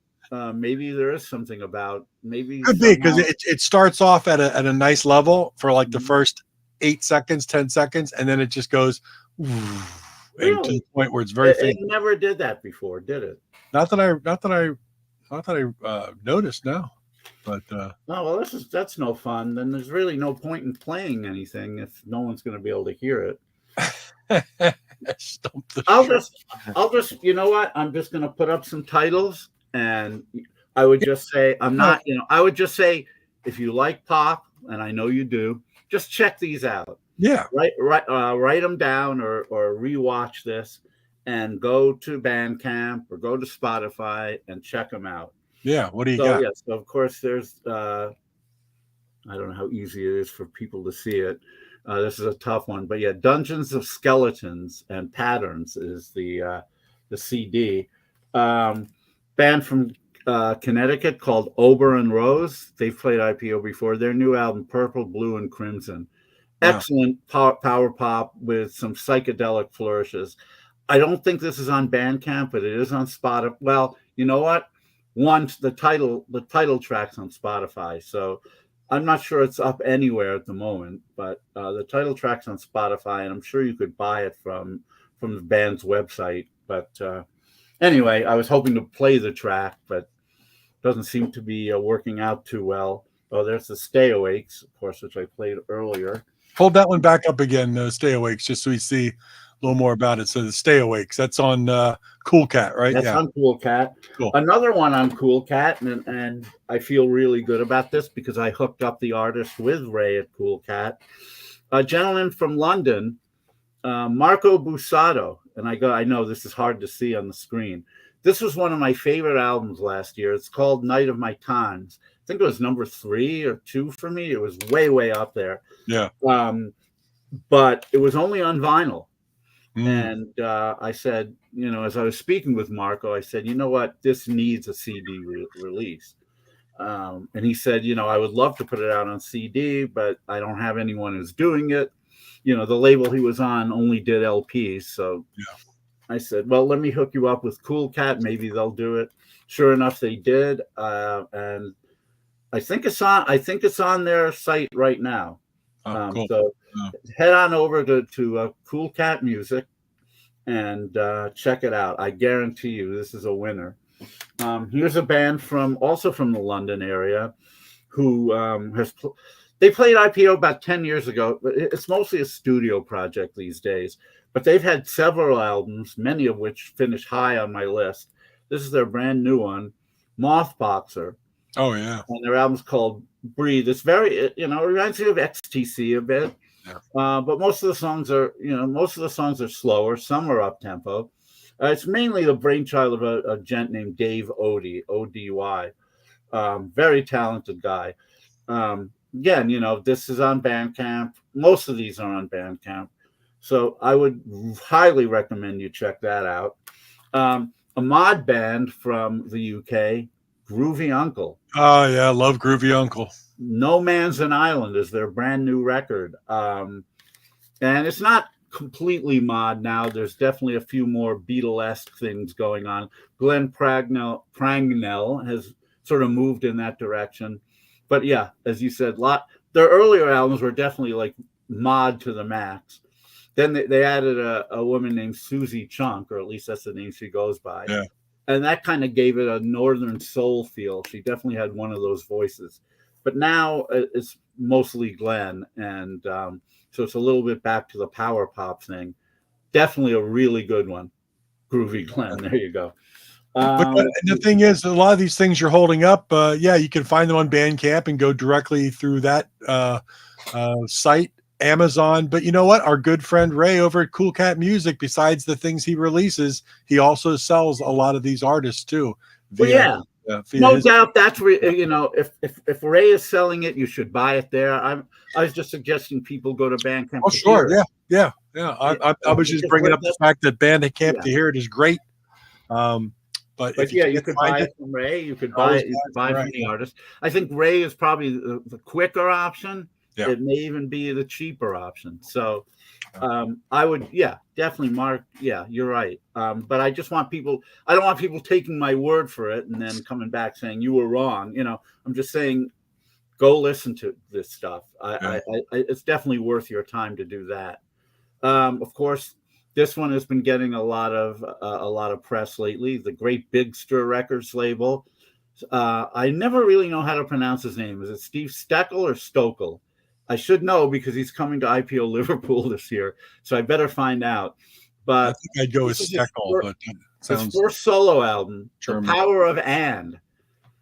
Maybe there is something about could be, because it starts off at a nice level for like the first 8 seconds, 10 seconds, and then it just goes. Really? To the point where it's very faint. It never did that before, did it? Not that I noticed now. But well, that's no fun. Then there's really no point in playing anything if no one's going to be able to hear it. I'll just you know what? I'm just going to put up some titles, and I would just say I would just say, if you like pop, and I know you do, just check these out. Yeah. Write them down or rewatch this, and go to Bandcamp or go to Spotify and check them out. Yeah. What do you got? Yes, of course, there's I don't know how easy it is for people to see it. This is a tough one, but yeah, Dungeons of Skeletons and Patterns is the CD. Band from Connecticut called Ober and Rose. They've played IPO before. Their new album, Purple, Blue, and Crimson. Excellent power pop with some psychedelic flourishes. I don't think this is on Bandcamp, but it is on Spotify. Well, you know what? Once the title track's on Spotify, so I'm not sure it's up anywhere at the moment. But the title track's on Spotify, and I'm sure you could buy it from the band's website. But anyway, I was hoping to play the track, but it doesn't seem to be working out too well. Oh, there's the Stay Awakes, of course, which I played earlier. Hold that one back up again, Stay Awakes, just so we see a little more about it. So the Stay Awakes, that's on Cool Cat, right? That's on Cool Cat. Cool. Another one on Cool Cat, and I feel really good about this because I hooked up the artist with Ray at Cool Cat. A gentleman from London, Marco Bussato, and I know this is hard to see on the screen. This was one of my favorite albums last year. It's called Night of My Times. I think it was number 3 or 2 for me. It was way up there. Yeah. But it was only on vinyl. And I said, as I was speaking with Marco, I said, you know what, this needs a CD release. And he said, I would love to put it out on CD, but I don't have anyone who's doing it. The label he was on only did LPs. So I said, well, let me hook you up with Cool Cat. Maybe they'll do it. Sure enough, they did. And I think it's on their site right now. Cool. So head on over to Cool Cat Music and check it out. I guarantee you this is a winner. Here's a band also from the London area who they played IPO about 10 years ago, but it's mostly a studio project these days. But they've had several albums, many of which finish high on my list. This is their brand new one, Mothboxer. Oh, yeah. And their album's called Breathe. It's very, it reminds me of XTC a bit. Yeah. But most of the songs are slower. Some are up tempo. It's mainly the brainchild of a gent named Dave Ody, O-D-Y. Very talented guy. Again, this is on Bandcamp. Most of these are on Bandcamp. So I would highly recommend you check that out. A mod band from the UK, Groovy Uncle. Oh, yeah, I love Groovy Uncle. No Man's an Island is their brand new record. And it's not completely mod now. There's definitely a few more Beatlesque things going on. Glenn Prangnell has sort of moved in that direction. But yeah, as you said, their earlier albums were definitely like mod to the max. Then they added a woman named Susie Chunk, or at least that's the name she goes by. Yeah. And that kind of gave it a northern soul feel. She definitely had one of those voices. But now it's mostly Glenn. And so it's a little bit back to the power pop thing. Definitely a really good one. Groovy Glenn. There you go. But the thing is, a lot of these things you're holding up, you can find them on Bandcamp and go directly through that site, Amazon. But you know what? Our good friend Ray over at Cool Cat Music, besides the things he releases, he also sells a lot of these artists too. No doubt that's where, if Ray is selling it, you should buy it there. I was just suggesting people go to Bandcamp. Oh, sure. Yeah. I was just bringing up the fact that Bandcamp to hear it is great. But you could buy it from Ray. You could buy it. You could buy it from the artist. I think Ray is probably the quicker option. Yeah. It may even be the cheaper option. So I would, definitely, Mark. Yeah, you're right. But I just want people. I don't want people taking my word for it and then coming back saying you were wrong. I'm just saying, go listen to this stuff. It's definitely worth your time to do that. Of course. This one has been getting a lot of press lately. The great Big Stir Records label. I never really know how to pronounce his name. Is it Steve Steckel or Stokel? I should know because he's coming to IPO Liverpool this year, so I better find out. But I think I'd go with Steckel. But his first solo album, German. The Power of And,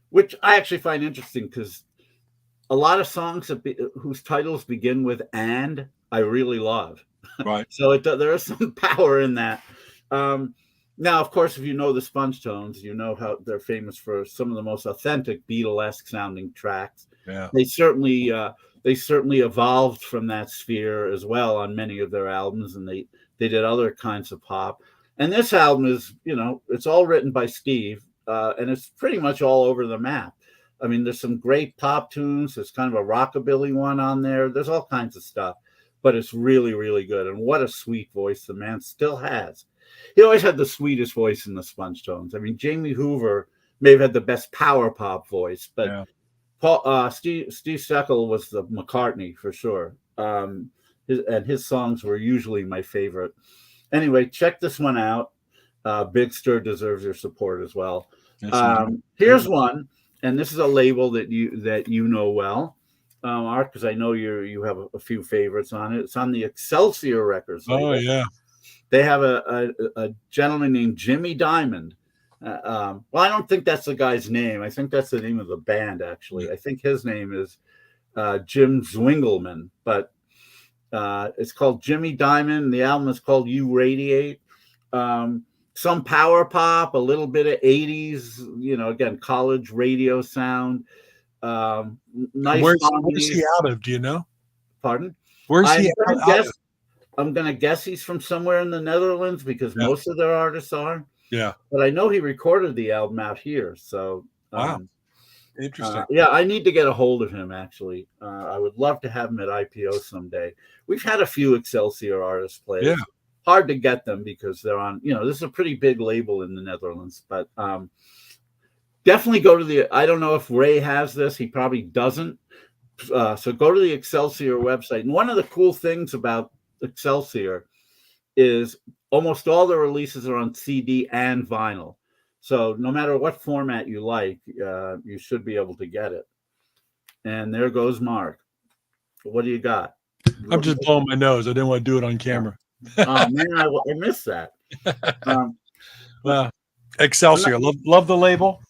which I actually find interesting because a lot of songs whose titles begin with "and" I really love. Right. So there is some power in that. Now, of course, if you know the Sponge Tones, you know how they're famous for some of the most authentic Beatlesque sounding tracks. Yeah. They certainly evolved from that sphere as well on many of their albums, and they did other kinds of pop. And this album is, it's all written by Steve, and it's pretty much all over the map. I mean, there's some great pop tunes. There's kind of a rockabilly one on there. There's all kinds of stuff. But it's really, really good. And what a sweet voice the man still has. He always had the sweetest voice in the Sponge Tones. I mean, Jamie Hoover may have had the best power pop voice, but Steve Steckel was the McCartney for sure. His songs were usually my favorite. Anyway, check this one out. Big Stir deserves your support as well. Here's one, and this is a label that you know well. Art, because I know you have a few favorites on it. It's on the Excelsior Records label. Oh yeah. They have a gentleman named Jimmy Diamond. Well, I don't think that's the guy's name. I think that's the name of the band, actually. I think his name is Jim Zwingelman, but it's called Jimmy Diamond. The album is called You Radiate. Some power pop, a little bit of 80s, again, college radio sound. Nice. Where's he out of? Do you know? Pardon? Where's he out of? I'm going to guess he's from somewhere in the Netherlands because most of their artists are. Yeah. But I know he recorded the album out here. So, wow. Interesting. I need to get a hold of him, actually. I would love to have him at IPO someday. We've had a few Excelsior artists play. Yeah. Hard to get them because they're on, this is a pretty big label in the Netherlands. But definitely go to I don't know if Ray has this. He probably doesn't. So go to the Excelsior website. And one of the cool things about Excelsior is almost all the releases are on CD and vinyl. So no matter what format you like, you should be able to get it. And there goes Mark. What do you got? I'm just blowing my nose. I didn't want to do it on camera. Oh man, I missed that. Well, Excelsior, love the label.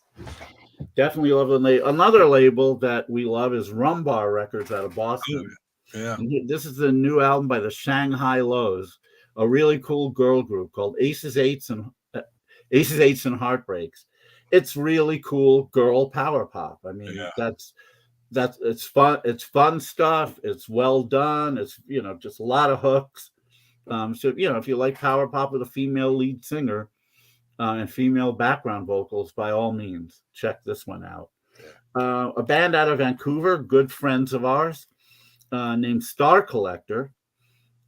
Definitely love the label. Another label that we love is Rumbar Records out of Boston. Yeah. And this is the new album by the Shanghai Lows, a really cool girl group called Aces, Eights, and Heartbreaks. It's really cool girl power pop. I mean, that's it's fun. It's fun stuff. It's well done. It's just a lot of hooks. So if you like power pop with a female lead singer and female background vocals, by all means, check this one out. A band out of Vancouver, good friends of ours, named Star Collector.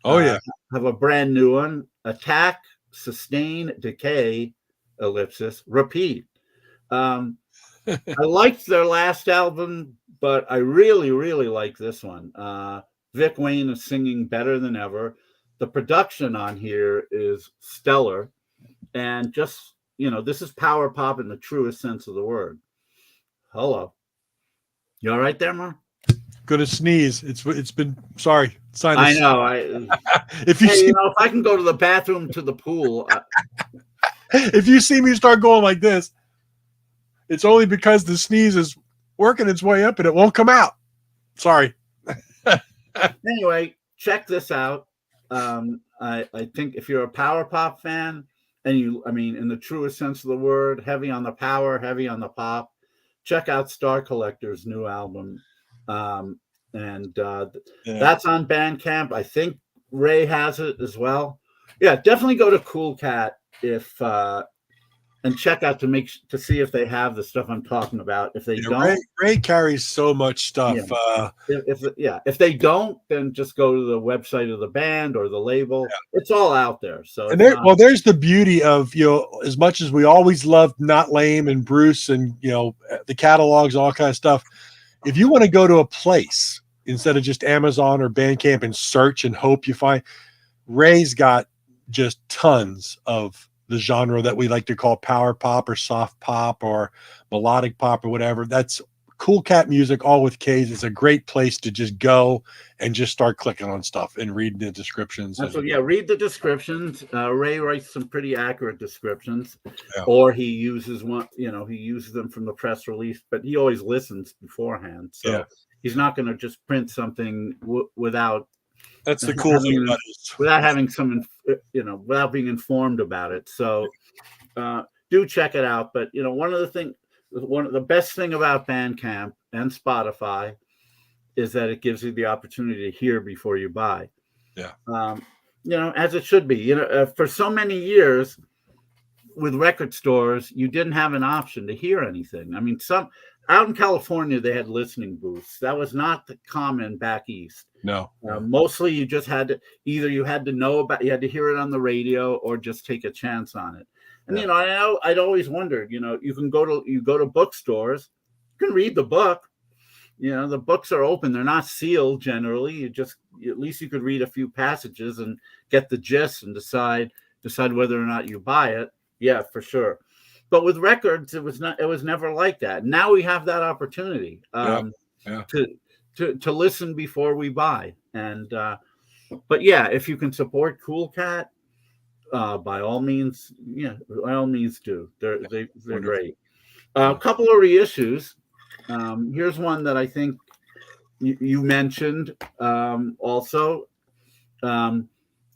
Oh yeah, have a brand new one: Attack, Sustain, Decay, ellipsis, Repeat. I liked their last album, but I really, really like this one. Vic Wayne is singing better than ever. The production on here is stellar, and just this is power pop in the truest sense of the word. Hello, you all right there, Mark? Gonna sneeze. It's been sorry. I Sinus. know. If you if I can go to the bathroom to the pool. If you see me start going like this, it's only because the sneeze is working its way up and it won't come out. Sorry. Anyway, check this out. I think if you're a power pop fan and in the truest sense of the word, heavy on the power, heavy on the pop, check out Star Collector's new album. That's on Bandcamp. I think Ray has it as well. Yeah, definitely go to Cool Cat and check out to see if they have the stuff I'm talking about. If they don't, Ray carries so much stuff. If they don't, then just go to the website of the band or the label. Yeah. It's all out there. So there's the beauty of as much as we always loved Not Lame and Bruce and the catalogs, all kind of stuff. If you want to go to a place instead of just Amazon or Bandcamp and search and hope you find, Ray's got just tons of the genre that we like to call power pop or soft pop or melodic pop or whatever. That's Cool Cat Music, all with K's. It's a great place to just go and just start clicking on stuff and read the descriptions. Read the descriptions. Ray writes some pretty accurate descriptions, or he uses he uses them from the press release, but he always listens beforehand. So he's not going to just print something without. That's the cool thing about it. Without having without being informed about it. So do check it out. But one of the best thing about Bandcamp and Spotify is that it gives you the opportunity to hear before you buy. Yeah. As it should be. For so many years with record stores, you didn't have an option to hear anything. I mean, out in California, they had listening booths. That was not the common back east. No. Mostly you just had to you had to hear it on the radio or just take a chance on it. And I'd always wondered, you go to bookstores, you can read the book. The books are open, they're not sealed generally. At least you could read a few passages and get the gist and decide whether or not you buy it. Yeah, for sure. But with records, it was never like that. Now we have that opportunity to to listen before we buy. And but yeah, if you can support Cool Cat, by all means, by all means do. They're great. A couple of reissues. Here's one that I think you mentioned also.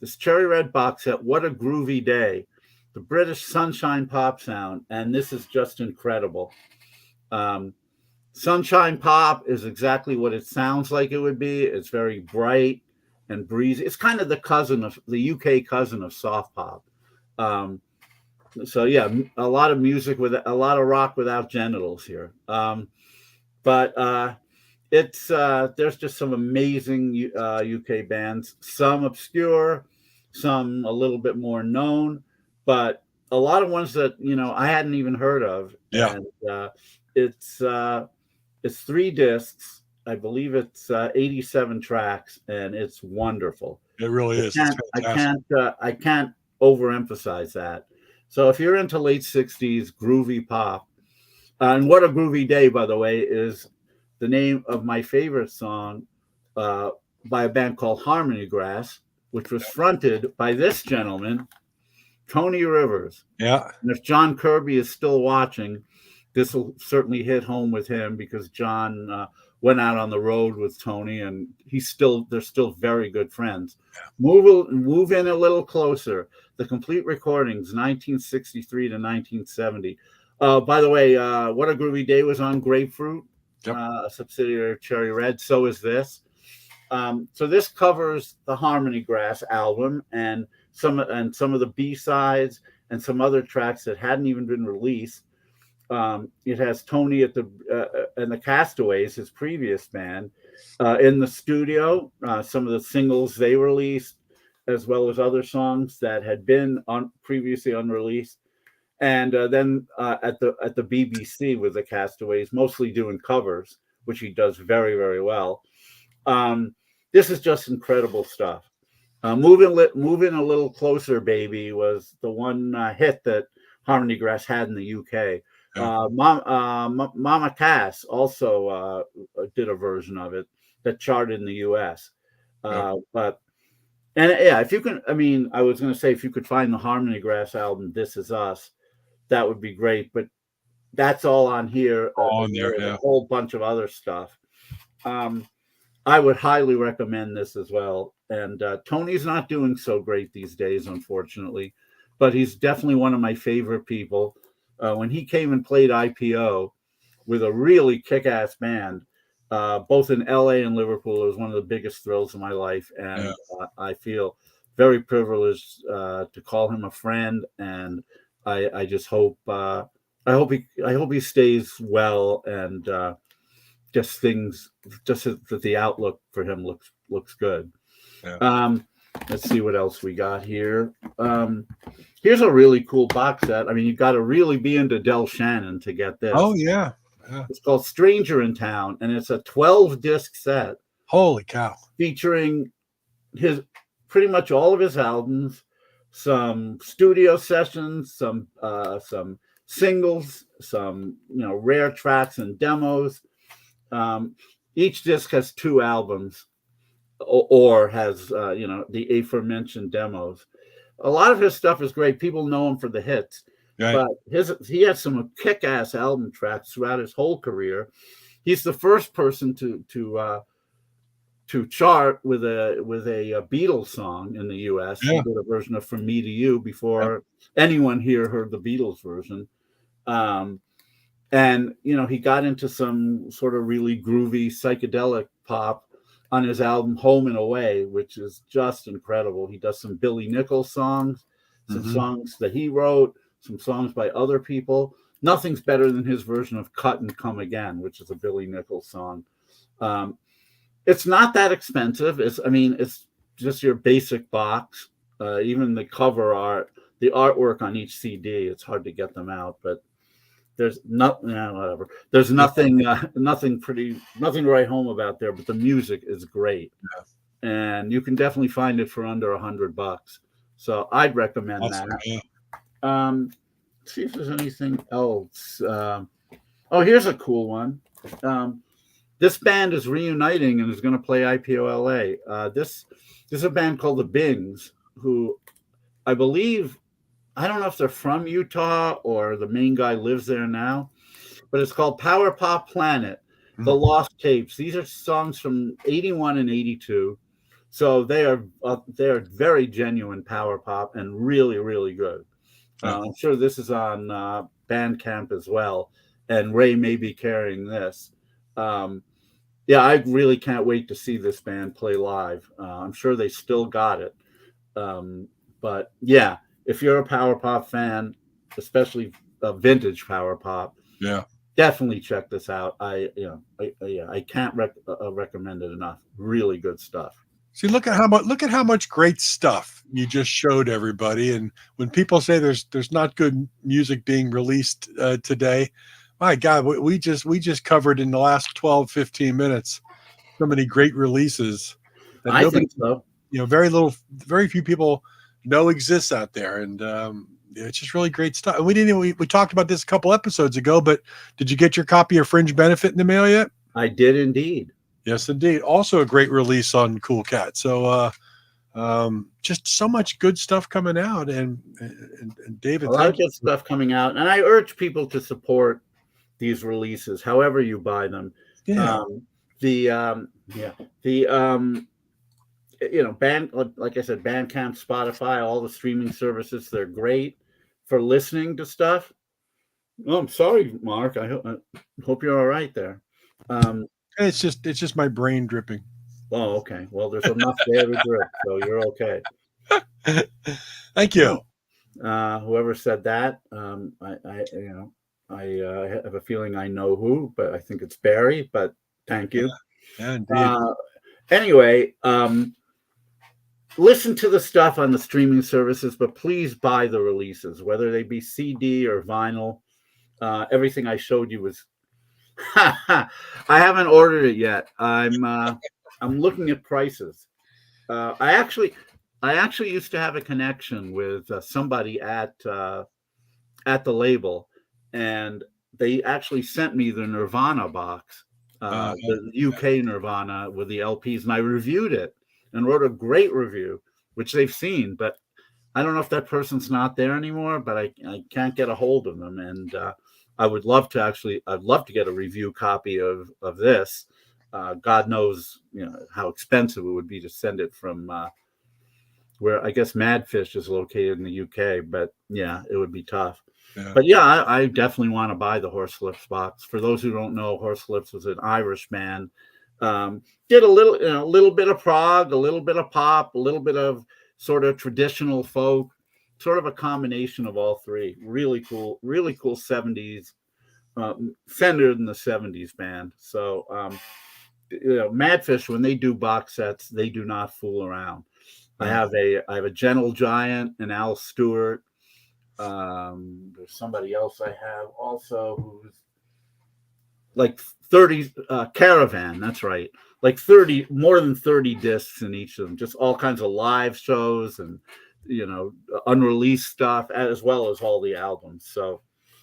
This Cherry Red box set, What a Groovy Day, the British Sunshine Pop sound, and this is just incredible. Sunshine Pop is exactly what it sounds like it would be. It's very bright and breezy. It's kind of the UK cousin of soft pop. So yeah, a lot of music with a lot of rock without genitals here. But it's there's just some amazing UK bands, some obscure, some a little bit more known, but a lot of ones that I hadn't even heard of. Yeah. And it's 3 discs. I believe it's 87 tracks, and it's wonderful. It really is. I can't overemphasize that. So if you're into late 60s groovy pop, and What a Groovy Day, by the way, is the name of my favorite song by a band called Harmony Grass, which was fronted by this gentleman, Tony Rivers. Yeah. And if John Kirby is still watching, this will certainly hit home with him, because John went out on the road with Tony, and they're still very good friends. Move in a little closer. The complete recordings, 1963 to 1970. By the way, What a Groovy Day was on Grapefruit, a subsidiary of Cherry Red. So is this. So this covers the Harmony Grass album and some of the B-sides and some other tracks that hadn't even been released. It has Tony and the Castaways, his previous band, in the studio. Some of the singles they released, as well as other songs that had been previously unreleased. And then at the BBC with the Castaways, mostly doing covers, which he does very, very well. This is just incredible stuff. Moving a Little Closer, Baby was the one hit that Harmony Grass had in the UK. Mama Cass also did a version of it that charted in the US. If you can, I was going to say, if you could find the Harmony Grass album, This Is Us, that would be great. But that's all on here. A whole bunch of other stuff. I would highly recommend this as well. And Tony's not doing so great these days, unfortunately, but he's definitely one of my favorite people. When he came and played IPO with a really kick-ass band, both in LA and Liverpool, it was one of the biggest thrills of my life. And I feel very privileged to call him a friend. And I just hope I hope he stays well, and just that the outlook for him looks good. Let's see what else we got here. Here's a really cool box set. You've got to really be into Del Shannon to get this. Oh yeah. It's called Stranger in Town, and it's a 12-disc set. Holy cow! Featuring pretty much all of his albums, some studio sessions, some singles, some rare tracks and demos. Each disc has 2 albums, or has the aforementioned demos. A lot of his stuff is great. People know him for the hits, but he has some kick-ass album tracks throughout his whole career. He's the first person to chart with a Beatles song in the U.S. He did a version of From Me to You before anyone here heard the Beatles version. And he got into some sort of really groovy psychedelic pop on his album Home and Away, which is just incredible. He does some Billy Nichols songs, some songs that he wrote, some songs by other people. Nothing's better than his version of Cut and Come Again, which is a Billy Nichols song. It's not that expensive. It's just your basic box. Even the cover art, the artwork on each CD, it's hard to get them out, but there's whatever. There's nothing to write home about there, but the music is great, and you can definitely find it for under $100. So I'd recommend that. See if there's anything else. Here's a cool one. this band is reuniting and is going to play IPOLA. This is a band called the Bings, who I believe, I don't know if they're from Utah or the main guy lives there now, but it's called Power Pop Planet, The Lost Tapes. These are songs from 81 and 82. So they are very genuine power pop and really, really good. I'm sure this is on Bandcamp as well, and Ray may be carrying this. Yeah, I really can't wait to see this band play live. I'm sure they still got it. But yeah, if you're a power pop fan, especially vintage power pop, definitely check this out. I can't recommend it enough. Really good stuff. See, look at how much great stuff you just showed everybody. And when people say there's not good music being released today, my God, we just covered in the last 12, 15 minutes so many great releases that I think so. Very few people know exists out there, and it's just really great stuff. And we talked about this a couple episodes ago, but did you get your copy of Fringe Benefit in the mail yet? I did indeed. Yes, indeed. Also a great release on Cool Cat. So just so much good stuff coming out, and David, a lot of good stuff coming out, and I urge people to support these releases, however you buy them. Band, like I said, Bandcamp, Spotify, all the streaming services, they're great for listening to stuff. Oh, I'm sorry, Mark. I hope you're all right there. It's just my brain dripping. Oh, okay. Well, there's enough there to drip, so you're okay. Thank you. Whoever said that, I have a feeling I know who, but I think it's Barry. But thank you. Yeah, indeed. Anyway, listen to the stuff on the streaming services, but please buy the releases, whether they be CD or vinyl. Everything I showed you was. I haven't ordered it yet. I'm looking at prices. I actually used to have a connection with somebody at the label, and they actually sent me the Nirvana box, the UK Nirvana with the LPs, and I reviewed it and wrote a great review, which they've seen. But I don't know if that person's not there anymore. But I can't get a hold of them, and I'd love to get a review copy of this. God knows, how expensive it would be to send it from where I guess Madfish is located in the UK. But yeah, it would be tough. Yeah. But yeah, I definitely want to buy the Horselips box. For those who don't know, Horselips was an Irish band. Did a little bit of prog, a little bit of pop, a little bit of sort of traditional folk. Sort of a combination of all three. Really cool 70s, centered in the 70s band. So, Madfish, when they do box sets, they do not fool around. I have a Gentle Giant and Al Stewart. There's somebody else I have also who's like 30 Caravan. That's right. Like more than 30 discs in each of them. Just all kinds of live shows and unreleased stuff, as well as all the albums. So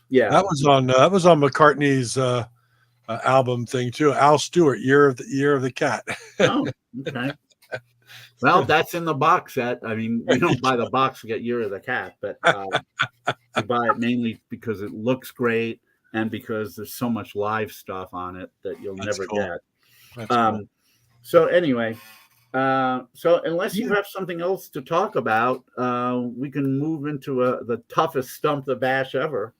yeah, that was on McCartney's album thing too. Al Stewart, Year of the Cat. Oh, okay. Well, that's in the box set. I mean, we don't buy the box to get Year of the Cat, but we buy it mainly because it looks great and because there's so much live stuff on it that you'll never get. That's cool. So anyway. So unless you have something else to talk about, we can move into the toughest Stump the Bash ever.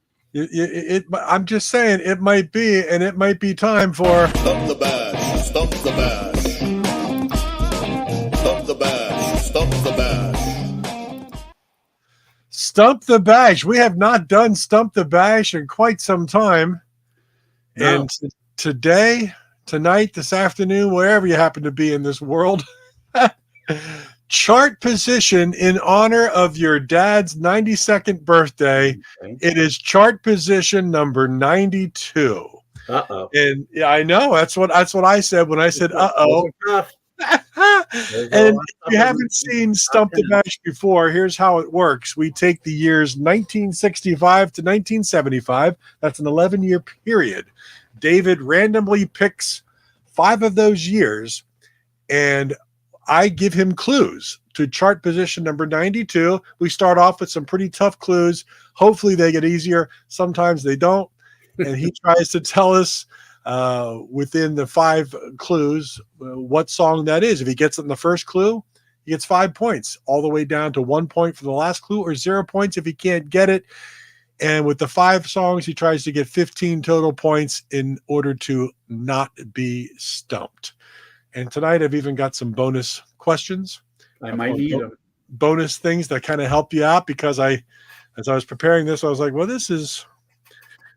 I'm just saying it might be, and it might be time for Stump the Bash, Stump the Bash, Stump the Bash, Stump the Bash. Stump the Bash. We have not done Stump the Bash in quite some time, and tonight, this afternoon, wherever you happen to be in this world. Chart position in honor of your dad's 92nd birthday. Okay. It is chart position number 92. Uh-oh. And yeah, I know that's what I said when I said uh-oh. And if you haven't seen Stump the Bash before, here's how it works. We take the years 1965 to 1975. That's an 11-year period. David randomly picks 5 of those years, and I give him clues to chart position number 92. We start off with some pretty tough clues. Hopefully they get easier. Sometimes they don't. And he tries to tell us within the 5 clues what song that is. If he gets it in the first clue, he gets 5 points, all the way down to 1 point for the last clue, or 0 points if he can't get it. And with the 5 songs, he tries to get 15 total points in order to not be stumped. And tonight I've even got some bonus questions. I might need them. Bonus things that kind of help you out, because as I was preparing this, I was like, well, this is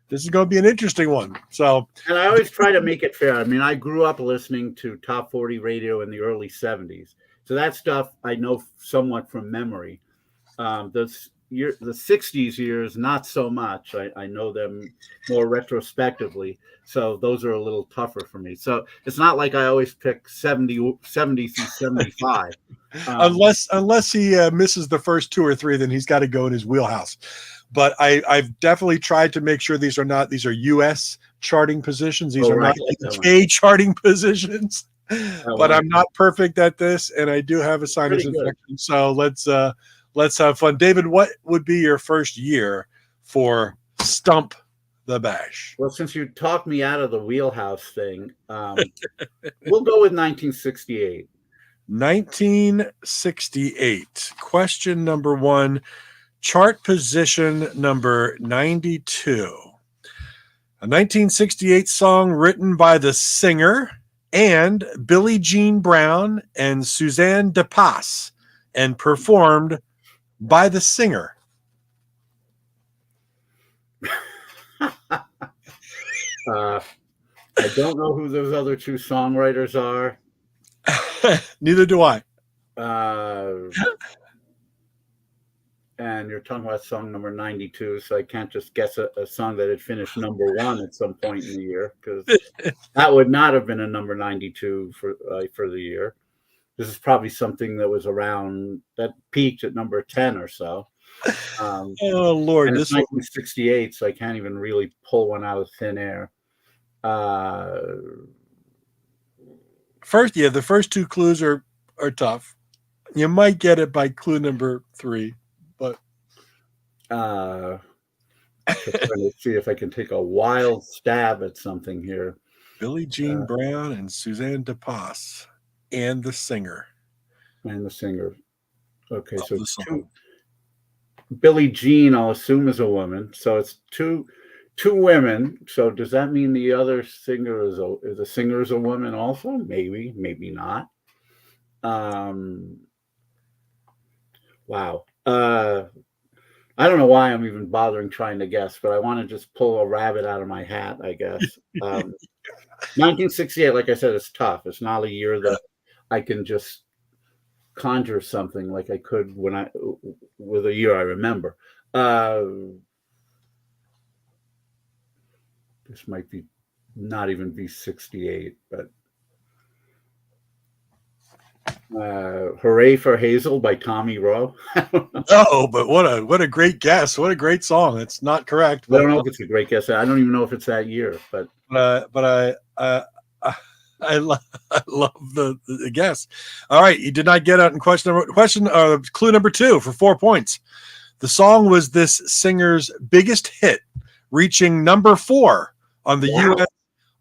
going to be an interesting one. So, and I always try to make it fair. I mean, I grew up listening to top 40 radio in the early 70s. So that stuff I know somewhat from memory. The 60s years, not so much. I know them more retrospectively. So those are a little tougher for me. So it's not like I always pick 70 through 75. Unless he misses the first 2 or 3, then he's got to go in his wheelhouse. But I've definitely tried to make sure these are U.S. charting positions. These are not UK charting positions. But I'm not perfect at this, and I do have a sinus infection. So let's have fun. David, what would be your first year for Stump the Bash? Well, since you talked me out of the wheelhouse thing, we'll go with 1968. 1968. Question number 1, chart position number 92. A 1968 song written by the singer and Billie Jean Brown and Suzanne DePass, and performed by the singer. I don't know who those other 2 songwriters are. Neither do I. And you're talking about song number 92, so I can't just guess a song that had finished number 1 at some point in the year, because that would not have been a number 92 for the year. This is probably something that was around, that peaked at number 10 or so. Oh Lord, and it's 1968, so I can't even really pull one out of thin air. The first 2 clues are tough. You might get it by clue number 3, but trying to see if I can take a wild stab at something here. Billie Jean Brown and Suzanne DePass, and the singer. Okay, so 2. Billie Jean, I'll assume, is a woman. So it's two women. So does that mean the other singer is a woman also? Maybe, maybe not. Wow. I don't know why I'm even bothering trying to guess, but I want to just pull a rabbit out of my hat, I guess. 1968, like I said, it's tough. It's not a year that I can just conjure something like I could with a year I remember. This might be not even be 68, but Hooray for Hazel by Tommy Rowe. Oh, but what a great guess. What a great song. It's not correct. I don't know if it's a great guess. I don't even know if it's that year, but I love the guess. All right, you did not get out in clue number 2 for 4 points. The song was this singer's biggest hit, reaching number 4 on the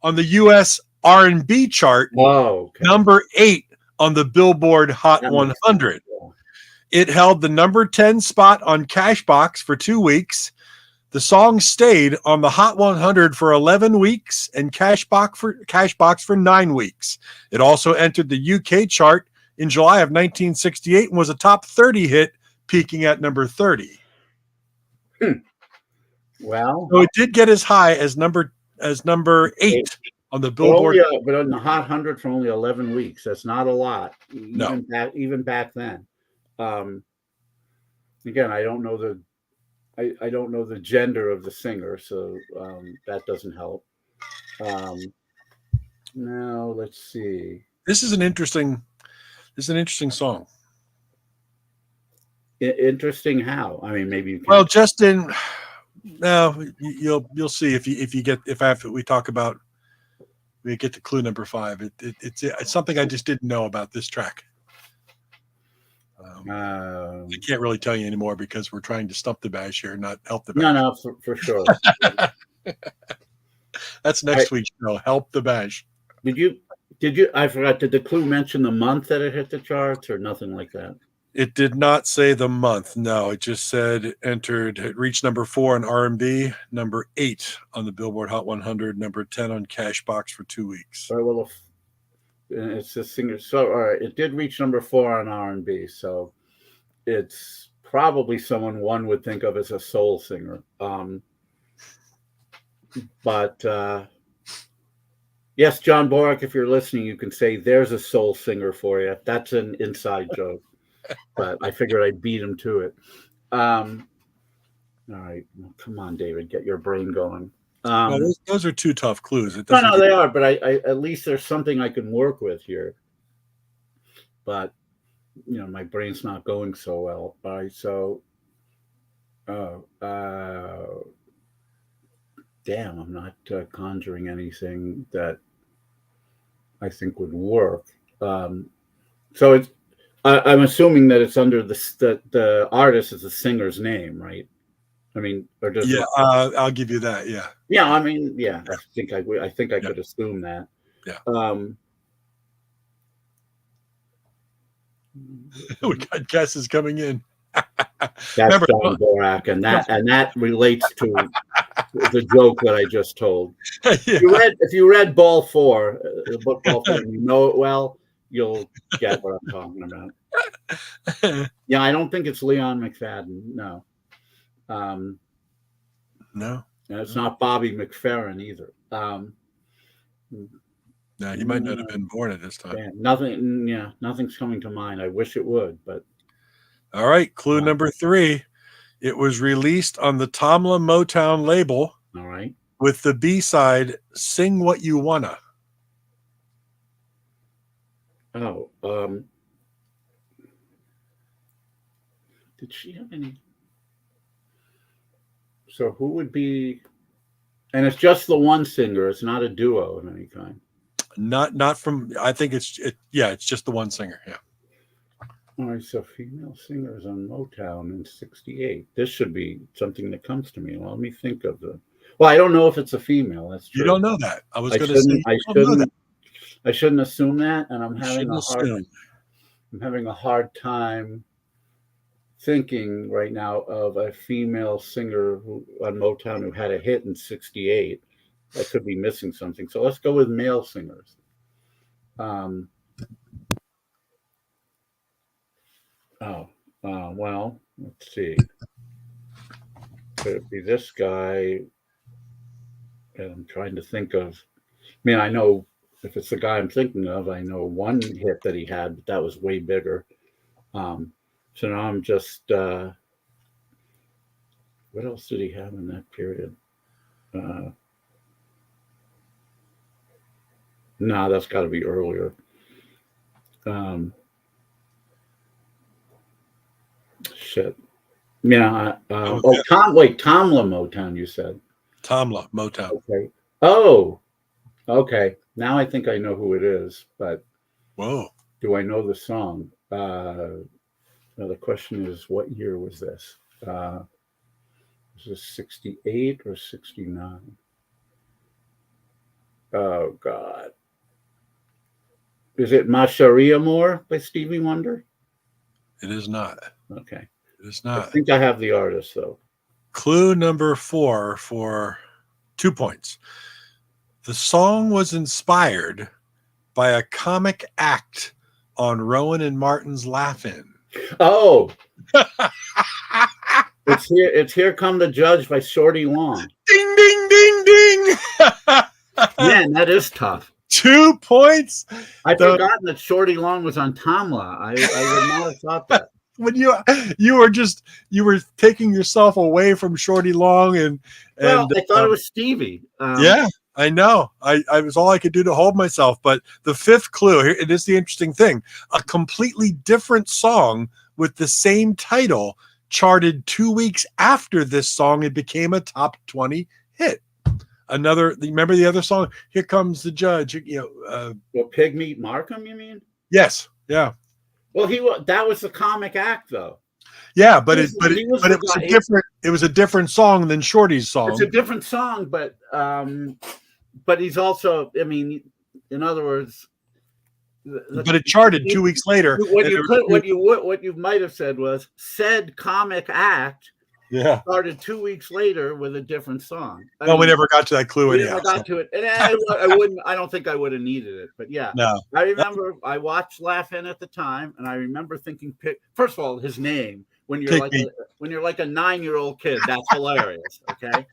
US R&B chart. Whoa, okay. Number 8 on the Billboard Hot 100. It held the number 10 spot on Cashbox for 2 weeks. The song stayed on the Hot 100 for 11 weeks and Cashbox for 9 weeks. It also entered the UK chart in July of 1968 and was a top 30 hit, peaking at number 30. Well, so it did get as high as number 8 on the Billboard. But on the Hot 100 for only 11 weeks. That's not a lot. Even back then. Again, I don't know the gender of the singer, so that doesn't help. Now let's see. This is an interesting song. Interesting how? I mean, maybe you can. Well, Justin. No, you'll see if we talk about we get to clue number 5. It's something I just didn't know about this track. I can't really tell you anymore because we're trying to stump the bash here, not help the bash. No, for sure. That's next week's show. Help the bash. Did you? I forgot. Did the clue mention the month that it hit the charts, or nothing like that? It did not say the month. No, it just said it reached number 4 on R&B, number 8 on the Billboard Hot 100, number 10 on Cashbox for 2 weeks. All right, well, it's a singer. So, all right, it did reach number 4 on R&B. So, it's probably someone one would think of as a soul singer. But yes, John Borak, if you're listening, you can say there's a soul singer for you. That's an inside joke. But I figured I'd beat him to it. All right. Well, come on, David. Get your brain going. Those are 2 tough clues. No, they are. But I at least there's something I can work with here. But, my brain's not going so well. All right. So, damn, I'm not conjuring anything that I think would work. So it's, I'm assuming that it's under the artist is the singer's name, right? I mean, or does I'll give you that. Yeah. Yeah. I mean, yeah. I think I could assume that. Yeah. We got guesses coming in. That's John Borak, and that relates to the joke that I just told. Yeah. If you read Ball 4, the book Ball 4, and you know it well, you'll get what I'm talking about. Yeah, I don't think it's Leon McFadden. No. No. And it's not Bobby McFerrin either. No, he might not have been born at this time. Yeah, nothing's coming to mind. I wish it would, but. All right, clue number 3. It was released on the Tamla Motown label. All right. With the B-side, Sing What You Wanna. Oh, did she have any? So who would be? And it's just the one singer. It's not a duo of any kind. Not from. I think it's just the one singer. Yeah. All right. So female singers on Motown in '68. This should be something that comes to me. Well, let me think of the. Well, I don't know if it's a female. That's true. You don't know that. I was going to say. I shouldn't assume that, and I'm having a hard time thinking right now of a female singer on Motown who had a hit in '68. I could be missing something. So let's go with male singers. Well, let's see. Could it be this guy? And I'm trying to think of. I mean, I know. If it's the guy I'm thinking of, I know one hit that he had, but that was way bigger. So now I'm just, what else did he have in that period? No, that's got to be earlier. Shit. Yeah. Tamla Motown, you said. Tamla Motown. Okay. Oh, okay. Now I think I know who it is, but do I know the song? Now the question is, what year was this? Was this 68 or 69? Oh, God. Is it Masharia Moore by Stevie Wonder? It is not. Okay. It is not. I think I have the artist, though. Clue number 4 for 2 points. The song was inspired by a comic act on Rowan and Martin's Laugh-In. Oh. It's Here Come the Judge by Shorty Long. Ding, ding, ding, ding. Man, that is tough. 2 points. I'd forgotten that Shorty Long was on Tamla. I would not have thought that. When you were taking yourself away from Shorty Long and I thought it was Stevie. Yeah, I know. I was all I could do to hold myself. But the 5th clue here, it is the interesting thing. A completely different song with the same title charted 2 weeks after this song. It became a top 20 hit. Remember the other song? Here Comes the Judge. Well, Pigmeat Markham, you mean? Yes. Yeah. Well, that was the comic act, though. Yeah, but it was a different song than Shorty's song. It's a different song, but he's also, I mean, in other words, but it charted 2 weeks later. What you might have said was said comic act. Yeah, started 2 weeks later with a different song. We never got to that clue. We never got to it, and I don't think I would have needed it. But yeah, no. I remember I watched Laugh-In at the time, and I remember thinking, first of all, his name when you're like a 9-year-old kid, that's hilarious. Okay,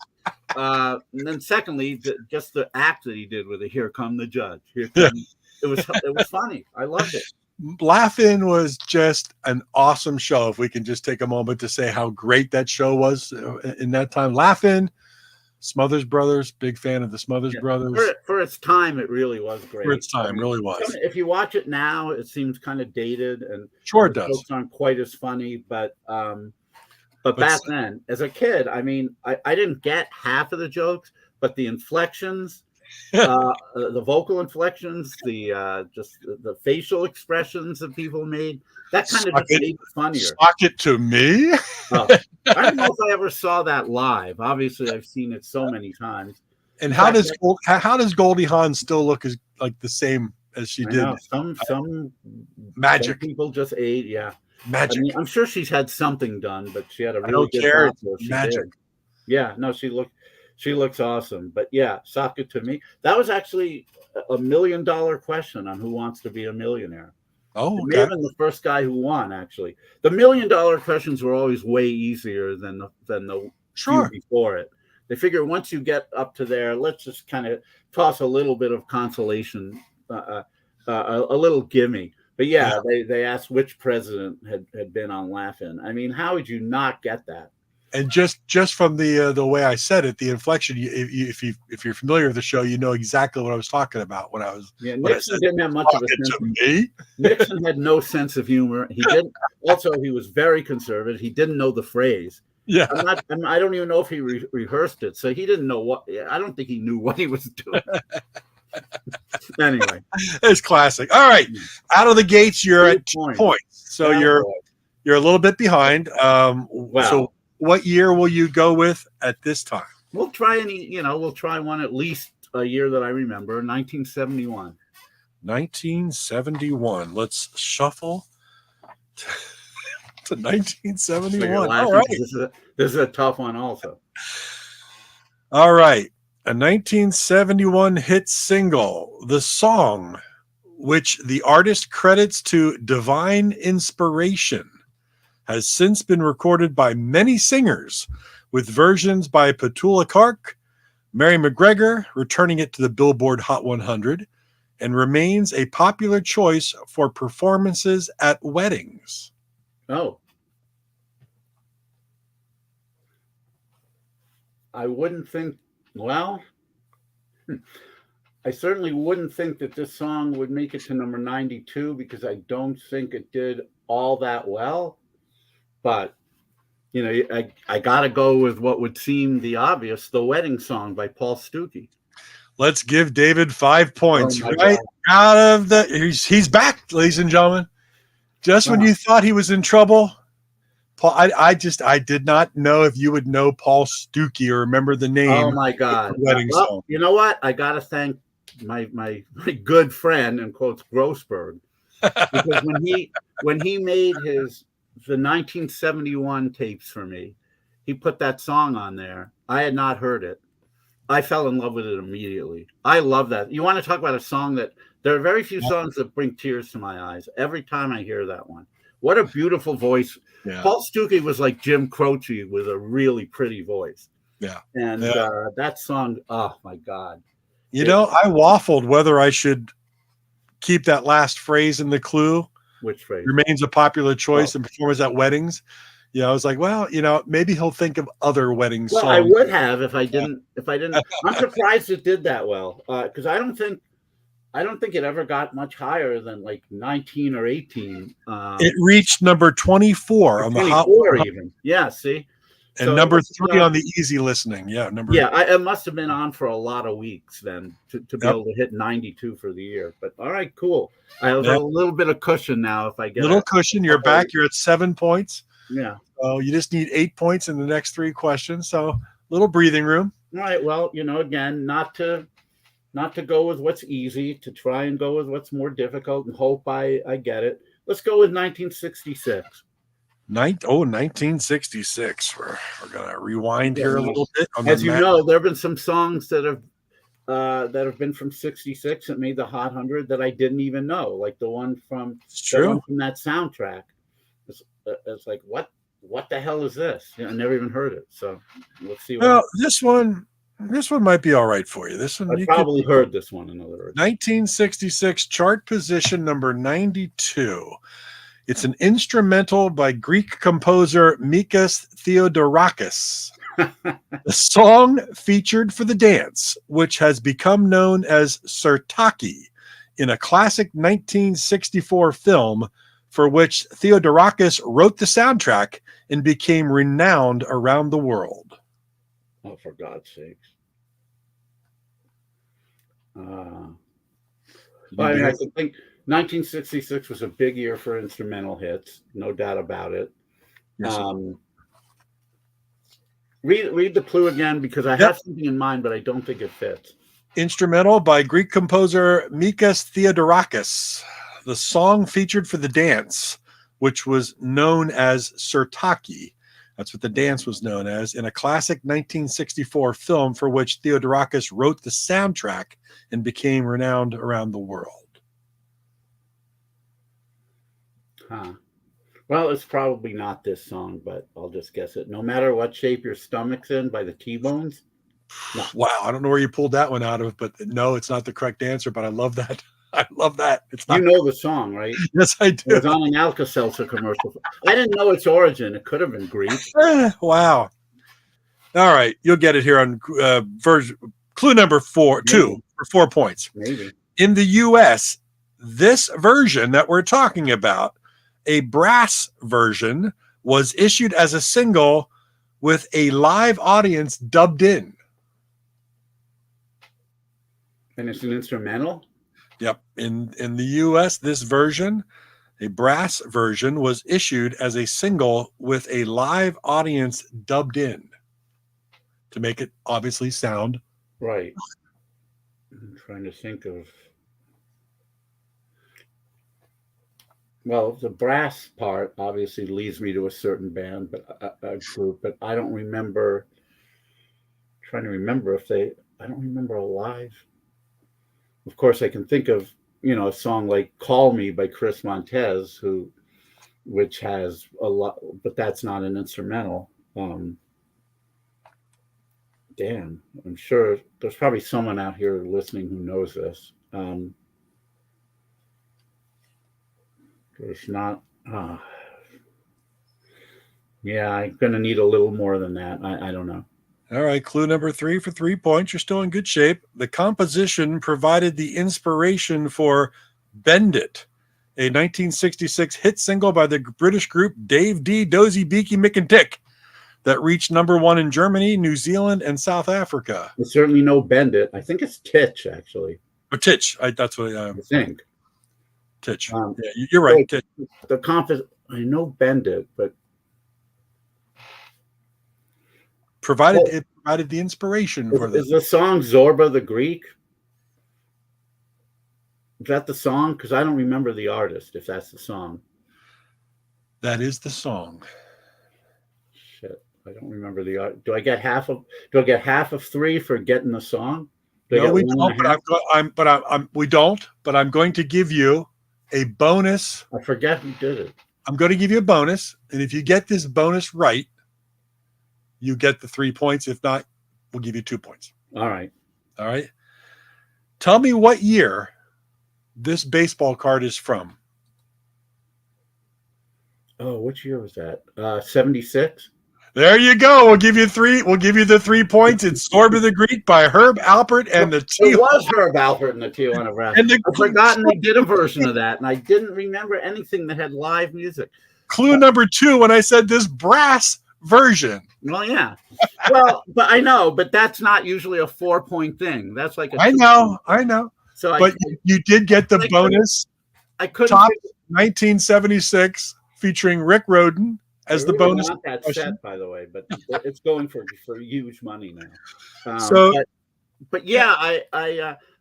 and then secondly, just the act that he did with it. Here come the judge. Here comes. It was funny. I loved it. Laugh-In was just an awesome show. If we can just take a moment to say how great that show was in that time. Laugh-In, Smothers Brothers, big fan of the Smothers Brothers. For its time, it really was great. For its time, really was. If you watch it now, it seems kind of dated, and sure it does. Jokes aren't quite as funny, but back then, as a kid, I mean, I didn't get half of the jokes, but the inflections. The vocal inflections, just the facial expressions that people made, that kind of just made it funnier. Sock it to me. I don't know if I ever saw that live. Obviously, I've seen it so many times. And how does Goldie Hawn still look as like the same as she did? Some magic. Some people just ate, magic. I mean, I'm sure she's had something done, but she had a really good magic. Yeah, no, she looks awesome. But yeah, sock it to me. That was actually $1 million question on Who Wants to Be a Millionaire. Oh, okay. It may have been the first guy who won, actually. The $1 million questions were always way easier than the few before it. They figure once you get up to there, let's just kind of toss a little bit of consolation, a little gimme. But yeah. They asked which president had been on Laugh-In. I mean, how would you not get that? And just from the way I said it, the inflection. If you're familiar with the show, you know exactly what I was talking about when I was. Yeah, Nixon didn't have much of a sense of humor. Nixon had no sense of humor. He didn't. Also, he was very conservative. He didn't know the phrase. Yeah, I don't even know if he rehearsed it, so he didn't know what. I don't think he knew what he was doing. Anyway, it's classic. All right, out of the gates, you're at 2 points, so you're a little bit behind. Wow. So. What year will you go with at this time? We'll try one at least a year that I remember, 1971. 1971. Let's shuffle to 1971. All right. This is a tough one also. All right. A 1971 hit single, the song, which the artist credits to divine inspiration, has since been recorded by many singers, with versions by Petula Clark, Mary McGregor, returning it to the Billboard Hot 100, and remains a popular choice for performances at weddings. Oh. I wouldn't think, well, I certainly wouldn't think that this song would make it to number 92 because I don't think it did all that well. But, you know, I got to go with what would seem the obvious, The Wedding Song by Paul Stuckey. Let's give David 5 points. Right out of the he's back, ladies and gentlemen. Just when you thought he was in trouble, Paul, I did not know if you would know Paul Stuckey or remember the name. Oh my God. Wedding Song. You know what? I got to thank my good friend, in quotes, Grossberg. Because when he made the 1971 tapes for me, he put that song on there. I had not heard it. I fell in love with it immediately. I love that. You want to talk about a song that there are very few songs that bring tears to my eyes every time I hear that one. What a beautiful voice. Yeah. Paul Stuckey was like Jim Croce with a really pretty voice. Yeah. And that song, oh my God. You know, I waffled whether I should keep that last phrase in the clue. Which phrase? Remains a popular choice in performers at weddings. Yeah, I was like, well, you know, maybe he'll think of other wedding songs. Well, I would have if I didn't. I'm surprised it did that well because I don't think it ever got much higher than like 19 or 18. It reached number 24 on the Hot 100. Even. Yeah, see. And so number 3 on the easy listening. Yeah, it must have been on for a lot of weeks then to be able to hit 92 for the year. But all right, cool. I have a little bit of cushion now if I get little cushion. You're back. You're at 7 points. Yeah. So you just need 8 points in the next 3 questions. So little breathing room. All right. Well, again, not to go with what's easy, to try and go with what's more difficult and hope I get it. Let's go with 1966. 1966. We're going to rewind here a little bit. As you know, there have been some songs that have been from 66 that made the Hot 100 that I didn't even know, like the one from that soundtrack. It's like, what the hell is this? I never even heard it. So let's see. This one might be all right for you. This one I probably heard this one, in other words. 1966 chart position number 92. It's an instrumental by Greek composer Mikis Theodorakis. The song featured for the dance, which has become known as Sirtaki, in a classic 1964 film for which Theodorakis wrote the soundtrack and became renowned around the world. Oh, for God's sakes. I think 1966 was a big year for instrumental hits, no doubt about it. Yes, read the clue again, because I have something in mind, but I don't think it fits. Instrumental by Greek composer Mikis Theodorakis. The song featured for the dance, which was known as Sirtaki. That's what the dance was known as, in a classic 1964 film for which Theodorakis wrote the soundtrack and became renowned around the world. Huh. Well, it's probably not this song, but I'll just guess it. No Matter What Shape Your Stomach's In by the T-Bones. No. Wow, I don't know where you pulled that one out of, but no, it's not the correct answer, but I love that. I love that. It's not. You know the song, right? Yes, I do. It was on an Alka-Seltzer commercial. I didn't know its origin. It could have been Greek. Wow. All right, you'll get it here on clue number 2 for 4 points. Maybe. In the U.S., this version that we're talking about, a brass version, was issued as a single with a live audience dubbed in. And it's an instrumental? Yep. In the U.S., this version, a brass version, was issued as a single with a live audience dubbed in to make it obviously sound right. I'm trying to think of. Well, the brass part obviously leads me to a certain band, but a group, but I don't remember. Trying to remember I don't remember a live. Of course, I can think of, a song like Call Me by Chris Montez, which has a lot, but that's not an instrumental. Damn, I'm sure there's probably someone out here listening who knows this. It's not. Yeah, I'm going to need a little more than that. I don't know. All right, clue number 3 for 3 points. You're still in good shape. The composition provided the inspiration for Bend It, a 1966 hit single by the British group Dave D, Dozy, Beaky, Mick and Dick that reached number 1 in Germany, New Zealand, and South Africa. I certainly know Bend It. I think it's Titch, actually. Or Titch. That's what I think. Titch. Yeah, you're right. Titch. I know Bend It, but it provided the inspiration for this. Is the song Zorba the Greek? Is that the song? Because I don't remember the artist, if that's the song. That is the song. Shit. I don't remember the art. Do I get half of 3 for getting the song? No, we don't, we don't, but I'm going to give you a bonus. I forget who did it. I'm going to give you a bonus, and if you get this bonus right, you get the 3 points. If not, we'll give you 2 points. All right. Tell me what year this baseball card is from. Oh, which year was that? 76? There you go. We'll give you 3. We'll give you the 3 points. It's Zorba the Greek by Herb Alpert and the Tijuana. It was Herb Alpert and the Tijuana Brass. I've forgotten they did a version of that, and I didn't remember anything that had live music. Clue number 2, when I said this brass version. Well, yeah. Well, but I know, but that's not usually a 4-point thing. That's like a I know. So but you did get the bonus. I couldn't top 1976 featuring Rick Rhoden as the bonus. Want that set, by the way, but it's going for huge money now. But yeah,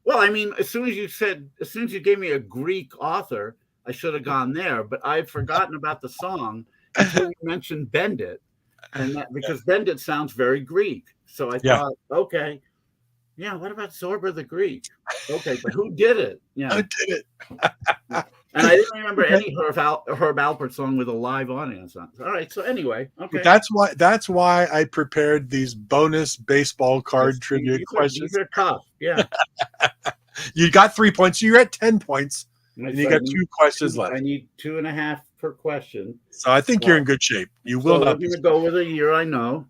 well, I mean, as soon as you gave me a Greek author, I should have gone there, but I've forgotten about the song until you mentioned Bend It, and because Bend It sounds very Greek. So I thought, okay, yeah, what about Zorba the Greek? Okay, but who did it? Yeah, who did it? And I didn't remember any Herb Alpert song with a live audience on. All right, so anyway, okay. That's why I prepared these bonus baseball card trivia questions. These are tough, yeah. You got 3 points. You're at 10 points, and you got 2 questions left. I need 2.5 per question. So I think you're in good shape. You will not. We're going to go with a year I know.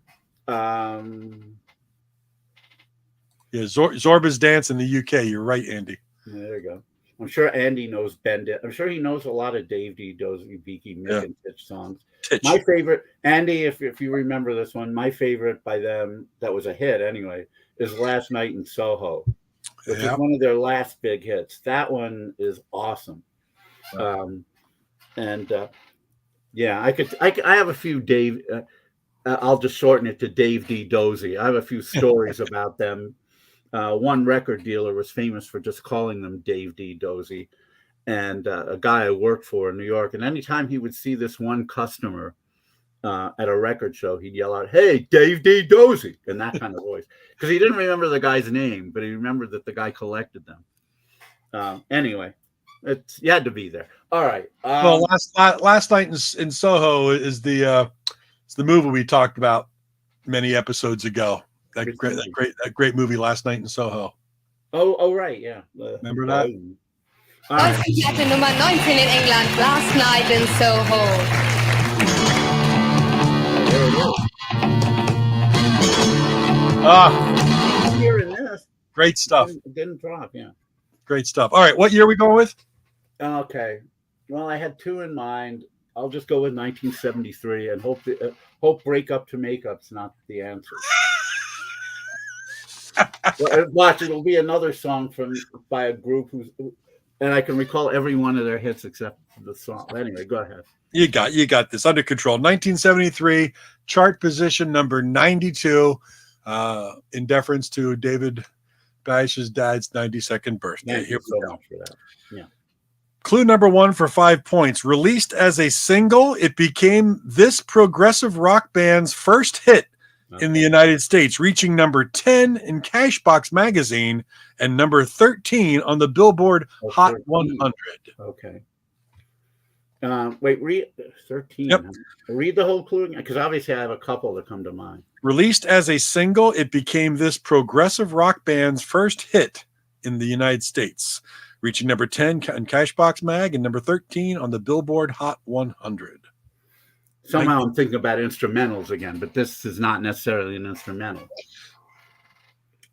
Yeah, Zorba's Dance in the UK. You're right, Andy. There you go. I'm sure Andy knows Bend It. I'm sure he knows a lot of Dave D. Dozy, Beaky, Mick, and Titch songs. My favorite, Andy, if you remember this one, my favorite by them that was a hit anyway is Last Night in Soho, which is one of their last big hits. That one is awesome. Yeah, I have a few Dave. I'll just shorten it to Dave D. Dozy. I have a few stories about them. One record dealer was famous for just calling them Dave D. Dozy, and a guy I worked for in New York. And anytime he would see this one customer at a record show, he'd yell out, "Hey, Dave D. Dozy," in that kind of voice, because he didn't remember the guy's name, but he remembered that the guy collected them. Anyway, you had to be there. All right. Well, last night in Soho is the movie we talked about many episodes ago. That great movie, Last Night in Soho. Oh right, yeah. Remember that? Platte nummer 19 in England, Last Night in Soho. There it is. I'm hearing this. Great stuff. It didn't drop, yeah. Great stuff. All right, what year are we going with? Okay. Well, I had 2 in mind. I'll just go with 1973 and hope Break Up to Make Up's not the answer. Watch, it'll be another song by a group and I can recall every one of their hits except the song. Anyway, go ahead. You got this under control. 1973 chart position number 92, in deference to David Bash's dad's 92nd birthday. Here we go. For that. Yeah. Clue number 1 for 5 points. Released as a single, it became this progressive rock band's first hit in the United States, reaching number 10 in Cashbox magazine and number 13 on the Billboard Hot 100. Okay. Wait, read 13. Yep. Read the whole clue, because obviously I have a couple that come to mind. Released as a single, it became this progressive rock band's first hit in the United States, reaching number 10 in Cashbox mag and number 13 on the Billboard Hot 100. Somehow I'm thinking about instrumentals again, but this is not necessarily an instrumental.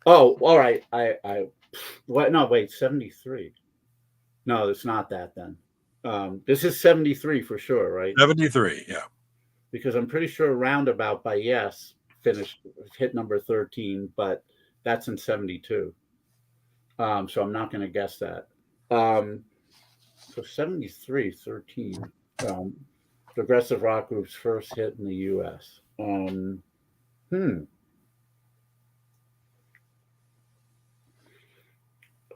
Oh, all right. No, wait, 73. No, it's not that then. This is 73 for sure, right? 73, yeah. Because I'm pretty sure Roundabout by Yes hit number 13, but that's in 72. So I'm not going to guess that. So 73, 13. Progressive rock group's first hit in the U.S.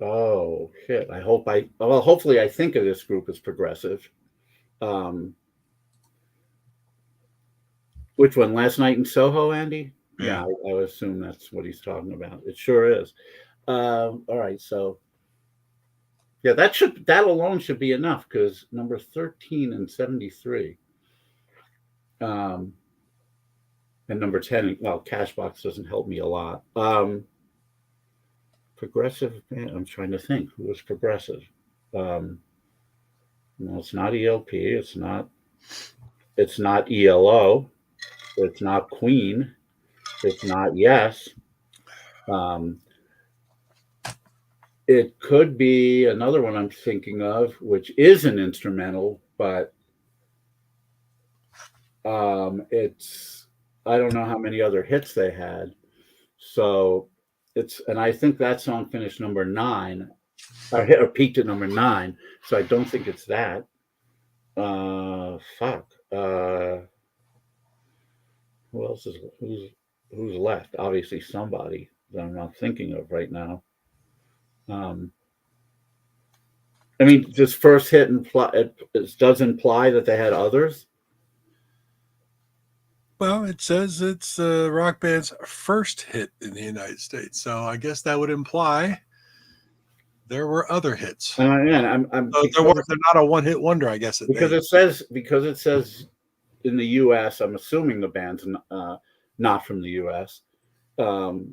Oh shit! Hopefully I think of this group as progressive. Which one? Last Night in Soho, Andy? Yeah, I would assume that's what he's talking about. It sure is. All right, so yeah, that alone should be enough, because number 13 and 73. And number 10, well, Cashbox doesn't help me a lot. Progressive, I'm trying to think who was progressive. No, it's not ELP. It's not ELO. It's not Queen. It's not Yes. It could be another one I'm thinking of, which is an instrumental, but it's I don't know how many other hits they had. So and I think that song finished number 9, or peaked at number 9. So I don't think it's that. Fuck. Who else who's left? Obviously somebody that I'm not thinking of right now. I mean, this first hit it does imply that they had others. Well, it says it's rock band's first hit in the United States, so I guess that would imply there were other hits. Yeah, they're not a one-hit wonder, I guess. Because it says in the U.S. I'm assuming the band's not from the U.S. Those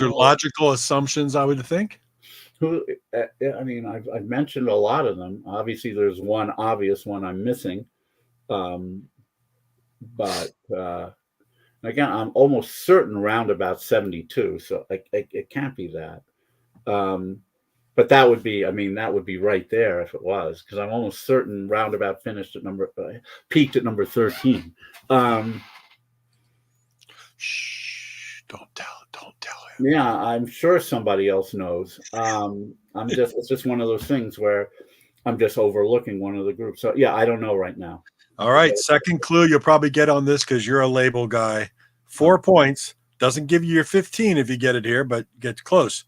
are logical assumptions, I would think. I mean, I've mentioned a lot of them. Obviously, there's one obvious one I'm missing. But again, I'm almost certain around about 72, so it can't be that. But that would be right there if it was, because I'm almost certain roundabout peaked at number 13. Shh! Don't tell him. Yeah, I'm sure somebody else knows. It's just one of those things where I'm just overlooking one of the groups. So yeah, I don't know right now. All right, second clue you'll probably get on this because you're a label guy. 4 points. Doesn't give you your 15 if you get it here, but gets close.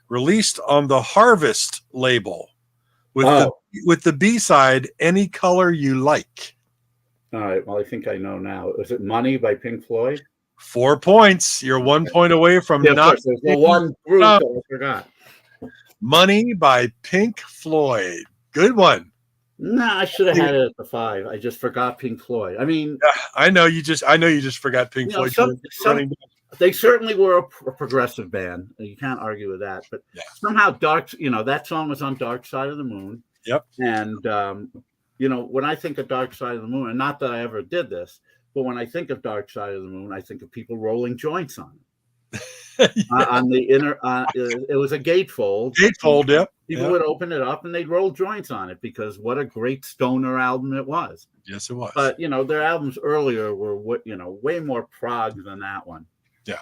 Released on the Harvest label with the B-side, Any Color You Like. All right, well, I think I know now. Was it Money by Pink Floyd? 4 points. You're 1 point away from not. There's the one group that I forgot. Money by Pink Floyd. Good one. No, I should have had it at the 5. I just forgot Pink Floyd. I mean, I know you just forgot Pink Floyd. They certainly were a progressive band. You can't argue with that. But somehow that song was on Dark Side of the Moon. Yep. And when I think of Dark Side of the Moon, and not that I ever did this, but when I think of Dark Side of the Moon, I think of people rolling joints on it. On the inner, it was a gatefold. Gatefold, yep. People would open it up and they'd roll joints on it because what a great stoner album it was. Yes, it was. But their albums earlier were way more prog than that one. Yeah.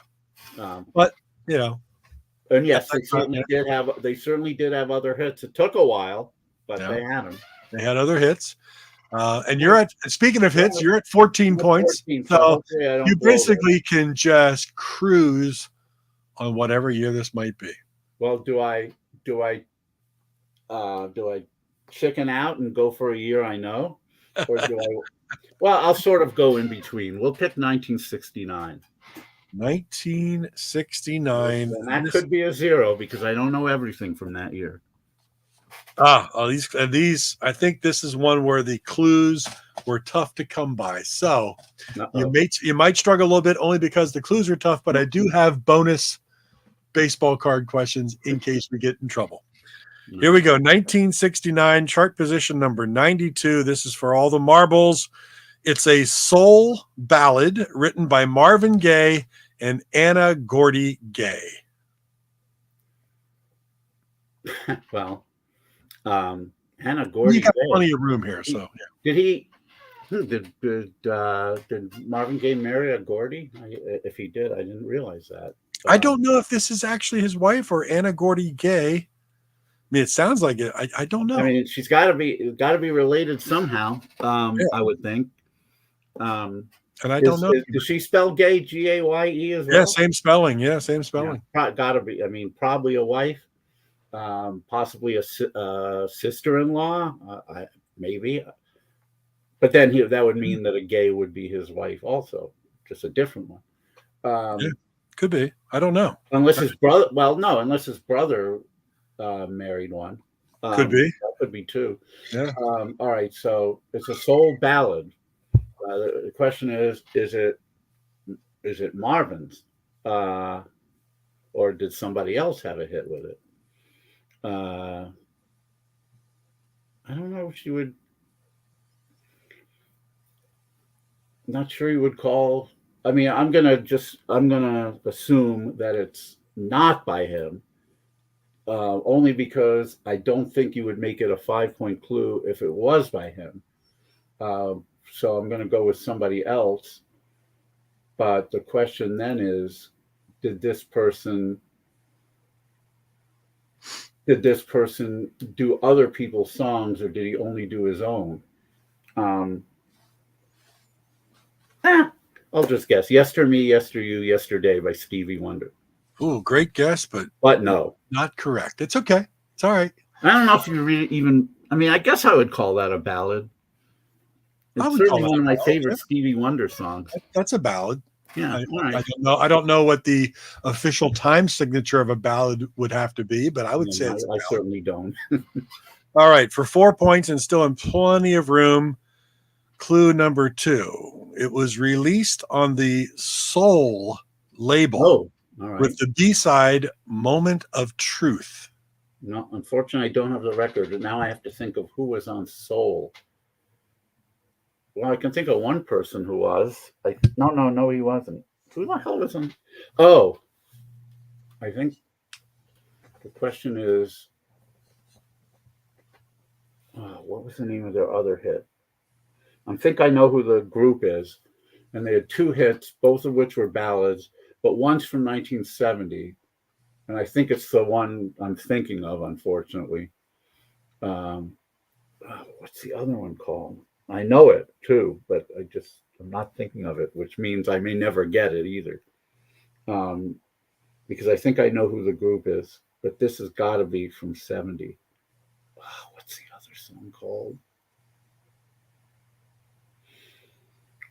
And yes, they certainly did have other hits. It took a while, but they had them. They had other hits. And speaking of hits, you're at 14 points. So you basically can just cruise on whatever year this might be. Well, do I chicken out and go for a year I know? Or do I well, I'll sort of go in between. We'll pick 1969. 1969. And that could be a 0 because I don't know everything from that year. These I think this is one where the clues were tough to come by. So you might struggle a little bit only because the clues are tough, but I do have bonus baseball card questions in case we get in trouble. Here we go. 1969, chart position number 92. This is for all the marbles. It's a soul ballad written by Marvin Gaye and Anna Gordy Gay. Well, Anna Gordy. You got plenty of room here, so yeah. Did Marvin Gaye marry a Gordy? If he did, I didn't realize that. I don't know if this is actually his wife or Anna Gordy Gay. I mean, it sounds like it. I don't know. I mean, she's got to be related somehow. I would think. And I don't know. Does she spell gay Gaye as well? Yeah, same spelling. Yeah, same spelling. Yeah, gotta be. I mean, probably a wife. Possibly a sister-in-law, maybe. But then that would mean that a Gay would be his wife also, just a different one. Could be. I don't know. Unless his brother. Well, no, unless his brother married one. Could be. That could be too. Yeah. All right. So it's a soul ballad. The question is it Marvin's, or did somebody else have a hit with it? I don't know if she would. Not sure you would call. I mean, I'm gonna assume that it's not by him, only because I don't think you would make it a 5-point clue if it was by him. so I'm going to go with somebody else. But the question then is, did this person do other people's songs, or did he only do his own? I'll just guess. Yester Me, Yester You, Yesterday by Stevie Wonder. Ooh, great guess, but no. Not correct. It's okay. It's all right. I don't know if you really even, I mean, I guess I would call that a ballad. It's certainly one of my favorite Stevie Wonder songs. That's a ballad. Yeah. I don't know what the official time signature of a ballad would have to be, but I would say it's a ballad. I certainly don't. All right, for 4 points and still in plenty of room, clue number 2. It was released on the Soul label with the B-side Moment of Truth. No, unfortunately, I don't have the record, but now I have to think of who was on Soul. Well, I can think of one person who was. No, he wasn't. Who the hell was on? Oh, I think the question is, what was the name of their other hit? I think I know who the group is, and they had 2 hits, both of which were ballads, but one's from 1970, and I think it's the one I'm thinking of, unfortunately. What's the other one called? I know it too, but I'm not thinking of it, which means I may never get it either. Because I think I know who the group is, but this has got to be from 70. What's the other song called?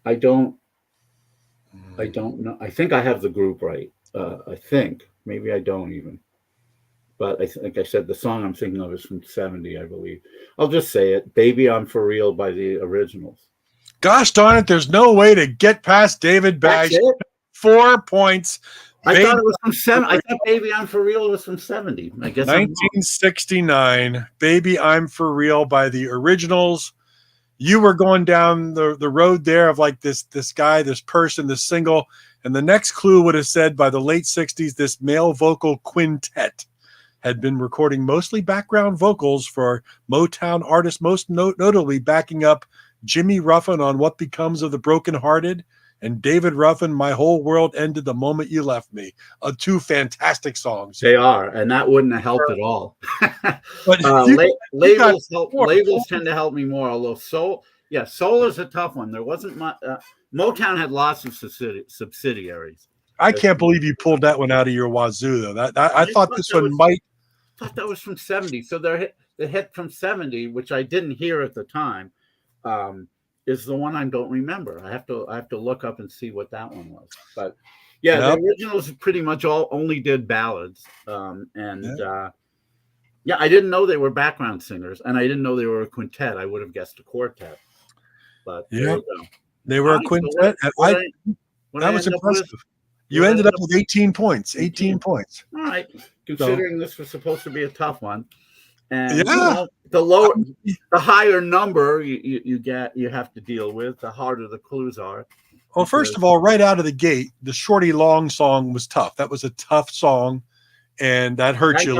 I don't know. I think I have the group right. I think maybe I don't even. But like I said, the song I'm thinking of is from 70, I believe. I'll just say it. Baby, I'm For Real by the Originals. Gosh darn it, there's no way to get past David Bash. 4 points. I thought it was from 70. I thought Baby, I'm For Real was from 70. I guess 1969. Baby, I'm For Real by the Originals. You were going down the road there of like this guy, this person, this single. And the next clue would have said by the late 60s, this male vocal quintet had been recording mostly background vocals for Motown artists, most notably backing up Jimmy Ruffin on What Becomes of the Broken Hearted and David Ruffin, My Whole World Ended the Moment You Left Me. 2 fantastic songs. They are, and that wouldn't have helped at all. But labels tend to help me more, although Soul is a tough one. There wasn't much. Motown had lots of subsidiaries. I can't believe you pulled that one out of your wazoo, though. I thought this one might. I thought that was from 70. So the hit from 70, which I didn't hear at the time, is the one I don't remember. I have to look up and see what that one was. But yeah, The Originals pretty much only did ballads. I didn't know they were background singers, and I didn't know they were a quintet. I would have guessed a quartet. But yeah, they were a quintet. That was impressive. You ended up with 18 points. 18 points. All right. Considering this was supposed to be a tough one. And the higher number you have to deal with, the harder the clues are. Well, first of all, right out of the gate, the Shorty Long song was tough. That was a tough song, and that hurt you.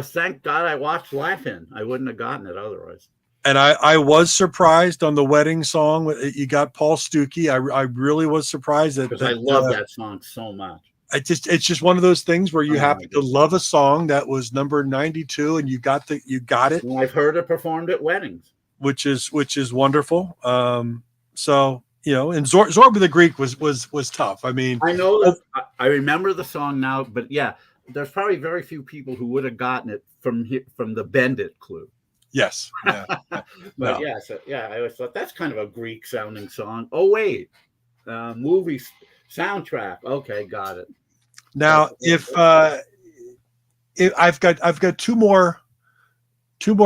Thank God I watched Laughing. I wouldn't have gotten it otherwise. And I was surprised on the wedding song. You got Paul Stuckey. I really was surprised because I love that song so much. It's just one of those things where you happen to love a song that was number 92, and you got it. Well, I've heard it performed at weddings, which is wonderful. So and Zorba the Greek was tough. I mean, I know I remember the song now, but yeah, there's probably very few people who would have gotten it from the Bend It clue. Yes. Yeah. But I always thought that's kind of a Greek sounding song. Oh wait, movie soundtrack. Okay, got it. Now, if I've got two more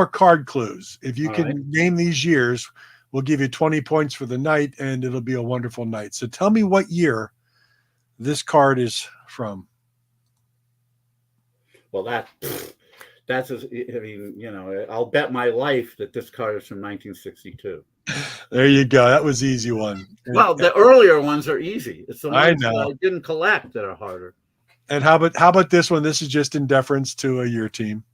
card clues. If you can name these years, we'll give you 20 points for the night, and it'll be a wonderful night. So tell me what year this card is from. Well, that's I'll bet my life that this card is from 1962. There you go. That was easy one. Well, the earlier ones are easy. It's the ones that I didn't collect that are harder. And how about this one? This is just in deference to your team.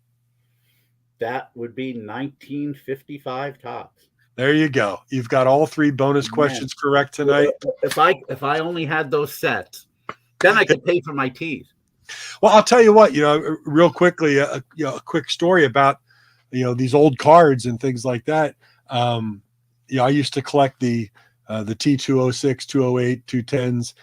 That would be 1955 tops. There you go. You've got all 3 bonus questions correct tonight. If I only had those sets, then I could pay for my teas. Well, I'll tell you what, real quickly, a quick story about, these old cards and things like that. I used to collect the T206, 208, 210s,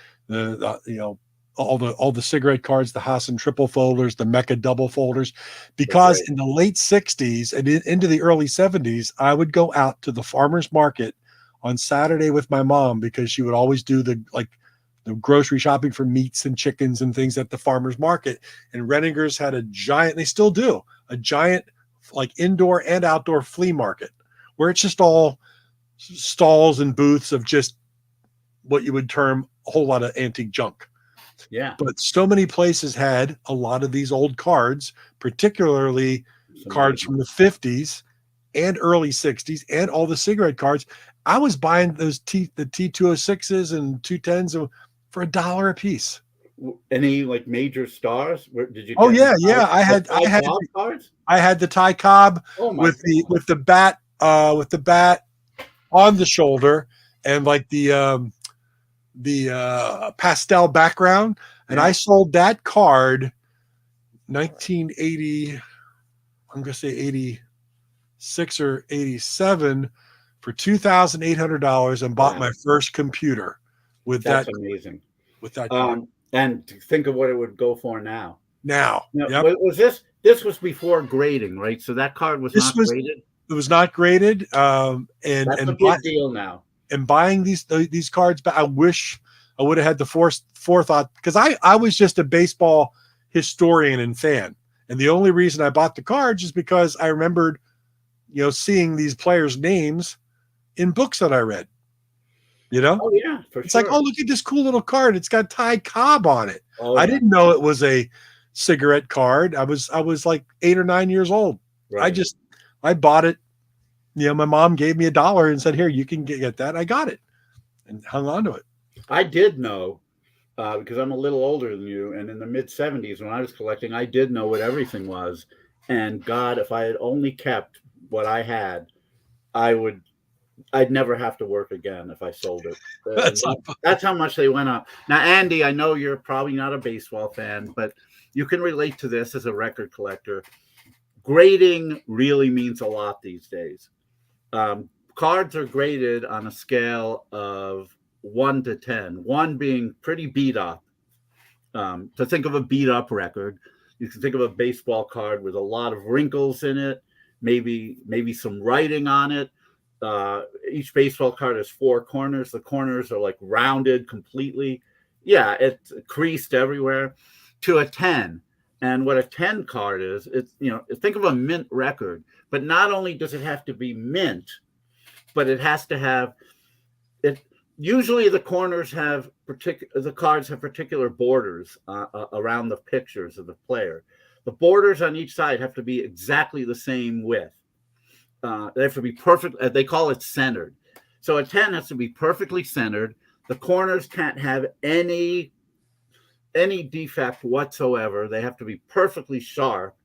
all the cigarette cards, the Hassan triple folders, the Mecca double folders, because in the late 60s and into the early 70s, I would go out to the farmer's market on Saturday with my mom, because she would always do the grocery shopping for meats and chickens and things at the farmer's market. And Renninger's had a giant, they still do, a giant like indoor and outdoor flea market where it's just all stalls and booths of just what you would term a whole lot of antique junk. Yeah. But so many places had a lot of these old cards, particularly cards from the 50s and early 60s and all the cigarette cards. I was buying those the T206s and 210s for $1 a piece. Any like major stars? Did you? Oh yeah. I had cards. I had the Ty Cobb with the bat on the shoulder and like the pastel background, and I sold that card 1980. I'm gonna say 86 or 87 for $2,800 and bought my first computer with that. That's amazing. With that card. And think of what it would go for now. Yep. Was this was before grading, right? So that card was not graded. It was not graded. And that's a big deal now. And buying these cards, I wish I would have had the forethought, because I was just a baseball historian and fan, and the only reason I bought the cards is because I remembered, seeing these players' names in books that I read. Oh yeah, it's like, oh, look at this cool little card. It's got Ty Cobb on it. I didn't know it was a cigarette card. I was like 8 or 9 years old. Right. I bought it. My mom gave me $1 and said, "Here, you can get that." I got it and hung on to it. I did know, because I'm a little older than you, and in the mid 70s when I was collecting, I did know what everything was. And God, if I had only kept what I had, I'd never have to work again if I sold it. That's how much they went up. Now, Andy, I know you're probably not a baseball fan, but you can relate to this as a record collector. Grading really means a lot these days. Cards are graded on a scale of 1 to 10, 1 being pretty beat up. To think of a beat up record, you can think of a baseball card with a lot of wrinkles in it, maybe some writing on it. Each baseball card has 4 corners. The corners are like rounded completely. Yeah, it's creased everywhere. To a 10. And what a 10 card is, it's, think of a mint record, but not only does it have to be mint, but it has to have it. Usually the corners have the cards have particular borders around the pictures of the player. The borders on each side have to be exactly the same width. They have to be perfect. They call it centered. So a 10 has to be perfectly centered. The corners can't have any defect whatsoever. They have to be perfectly sharp.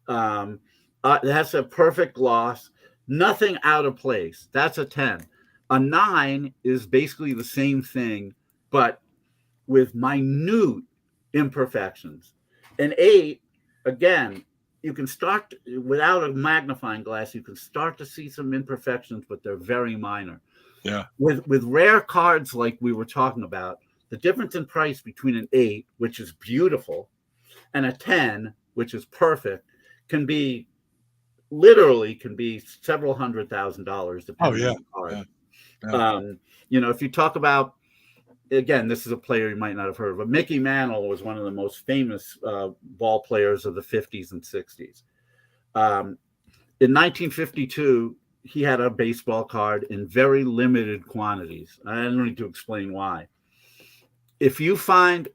It has to have perfect gloss, nothing out of place. That's a 10. A 9 is basically the same thing, but with minute imperfections. An 8, again, you can start without a magnifying glass. You can start to see some imperfections, but they're very minor. Yeah. With rare cards like we were talking about, the difference in price between an 8, which is beautiful, and a 10, which is perfect, can be several $100,000 depending on the card. Yeah. If you talk about, again, this is a player you might not have heard of, but Mickey Mantle was one of the most famous ball players of the 50s and 60s. In 1952, he had a baseball card in very limited quantities. I don't need to explain why. If you find